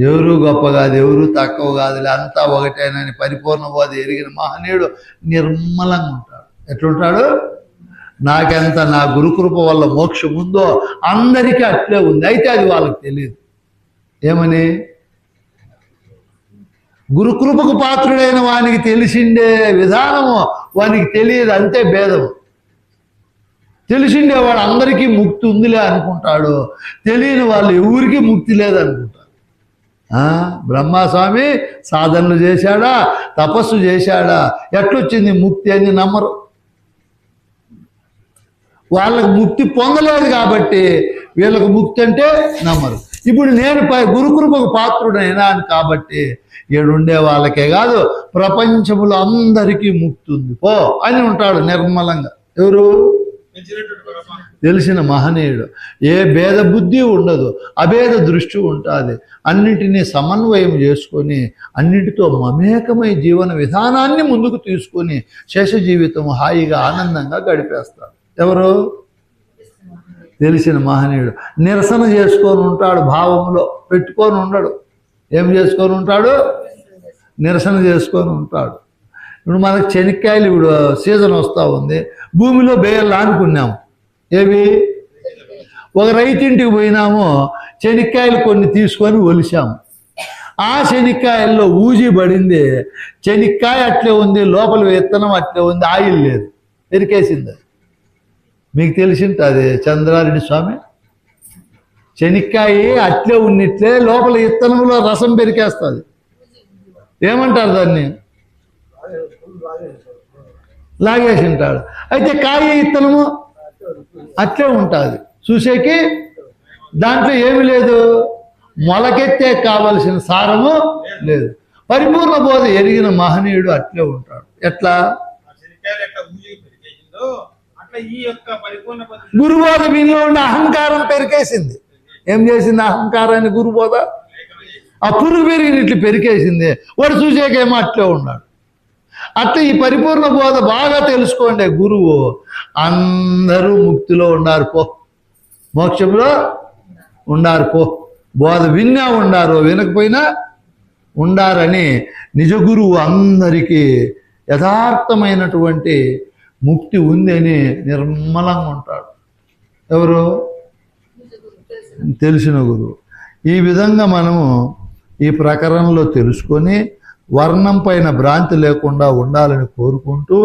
ఎవరు గొప్ప కాదు, ఎవరు తక్కువ కాదులే, అంతా ఒకటేనని పరిపూర్ణబోధి ఎరిగిన మహనీయుడు నిర్మలంగా ఉంటాడు. ఎట్లుంటాడు? నాకెంత నా గురుకృప వల్ల మోక్షం ఉందో అందరికీ అట్లే ఉంది. అయితే అది వాళ్ళకి తెలియదు. ఏమని? గురుకృపకు పాత్రుడైన వానికి తెలిసిండే విధానము వానికి తెలియదు, అంతే భేదము. తెలిసిండేవాడు అందరికీ ముక్తి ఉందిలే అనుకుంటాడు, తెలియని వాళ్ళు ఎవరికి ముక్తి లేదనుకుంటారు. బ్రహ్మస్వామి సాధనలు చేశాడా, తపస్సు చేశాడా, ఎట్లొచ్చింది ముక్తి అని నమ్మరు. వాళ్ళకు ముక్తి పొందలేదు కాబట్టి వీళ్ళకు ముక్తి అంటే నమ్మరు. ఇప్పుడు నేను గురుకృపకు పాత్రుడైనా అని కాబట్టి ఏడుండే వాళ్ళకే కాదు ప్రపంచములో అందరికీ ముక్తి ఉంది పో అని ఉంటాడు నిర్మలంగా. ఎవరు? తెలిసిన మహనీయుడు. ఏ భేద బుద్ధి ఉండదు, అభేద దృష్టి ఉంటుంది. అన్నింటినీ సమన్వయం చేసుకొని అన్నిటితో మమేకమై జీవన విధానాన్ని ముందుకు తీసుకొని శేష జీవితం హాయిగా ఆనందంగా గడిపేస్తాడు. ఎవరు? తెలిసిన మహనీయుడు. నిరసన చేసుకొని ఉంటాడు, భావంలో పెట్టుకొని ఉండడు. ఏం చేసుకొని ఉంటాడు? నిరసన చేసుకొని ఉంటాడు. ఇప్పుడు మనకు శనక్కాయలు ఇప్పుడు సీజన్ వస్తూ ఉంది, భూమిలో బేయలు అనుకున్నాము. ఏవి? ఒక రైతింటికి పోయినాము, శనక్కాయలు కొన్ని తీసుకొని ఒలిసాము. ఆ శనక్కాయల్లో ఊజీ పడింది, శనక్కాయ అట్లే ఉంది, లోపల విత్తనం అట్లే ఉంది, ఆయిల్ లేదు, పెరికేసింది. మీకు తెలిసింటుంది చంద్రారెడ్డి స్వామి. శనక్కాయ అట్లే ఉన్నట్లే లోపల విత్తనంలో రసం పెరికేస్తుంది. ఏమంటారు దాన్ని? లాగేసి ఉంటాడు. అయితే కాయ విత్తనము అట్లే ఉంటుంది, చూసేకి దాంట్లో ఏమి లేదు, మొలకెత్తే కావలసిన సారము లేదు. పరిపూర్ణ బోధ ఎరిగిన మహనీయుడు అట్లే ఉంటాడు. ఎట్లా? గురుబోధ వీనిలో ఉండే అహంకారం పెరికేసింది. ఏం చేసింది అహంకారాన్ని? గురుబోధ ఆ పురుగు పెరిగినట్లు పెరికేసింది. వాడు చూసేకేమో అట్లే ఉన్నాడు. అట్లా ఈ పరిపూర్ణ బోధ బాగా తెలుసుకోండి. గురువు అందరూ ముక్తిలో ఉన్నారు పో, మోక్షంలో ఉండారు పో, బోధ విన్నా ఉండారు, వినకపోయినా ఉండారని నిజ గురువు అందరికీ యథార్థమైనటువంటి ముక్తి ఉంది అని నిర్మలంగా ఉంటాడు. ఎవరు? తెలిసిన గురువు. ఈ విధంగా మనము ఈ ప్రకరణలో తెలుసుకొని వర్ణం పైన భ్రాంతి లేకుండా ఉండాలని కోరుకుంటూ,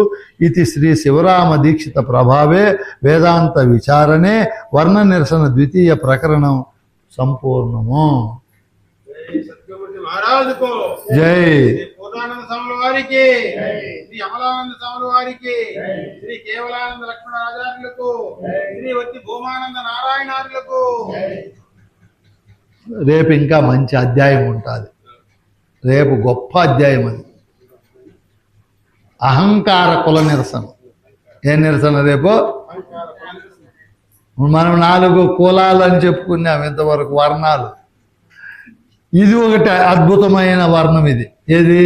ఇది శ్రీ శివరామ దీక్షిత ప్రభావే వేదాంత విచారణే వర్ణ నిరసన ద్వితీయ ప్రకరణం సంపూర్ణము. జై పూర్ణానంద స్వాముల వారికి, శ్రీ అమలానంద స్వాముల వారికి, శ్రీ కేవలానంద లక్ష్మణ ఆచార్యులకు, శ్రీ వత్తి భూమానంద నారాయణార్యులకు. రేపు ఇంకా మంచి అధ్యాయం ఉంటుంది. రేపు గొప్ప అధ్యాయం అది. అహంకార కుల నిరసన. ఏ నిరసన రేపు? మనం 4 కులాలు అని చెప్పుకున్నాం ఇంతవరకు, వర్ణాలు. ఇది ఒకటి అద్భుతమైన వర్ణం. ఇది ఏది?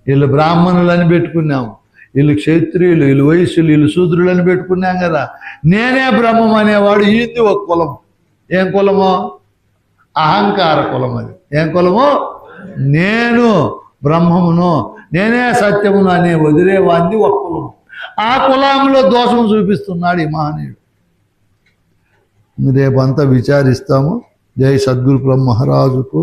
వీళ్ళు బ్రాహ్మణులని పెట్టుకున్నాము, వీళ్ళు క్షత్రియులు, వీళ్ళు వైశ్యులు, వీళ్ళు శూద్రులని పెట్టుకున్నాం కదా. నేనే బ్రహ్మం అనేవాడు ఈంది ఒక కులం. ఏం కులమో? అహంకార కులం. అది ఏం కులమో? నేను బ్రహ్మమును, నేనే సత్యమును అనే వదిలేవాడిని ఒక కులం. ఆ కులంలో దోషం చూపిస్తున్నాడు ఈ మహనీయుడు. రేపంతా విచారిస్తాము. జై సద్గురు బ్రహ్మ మహారాజుకు.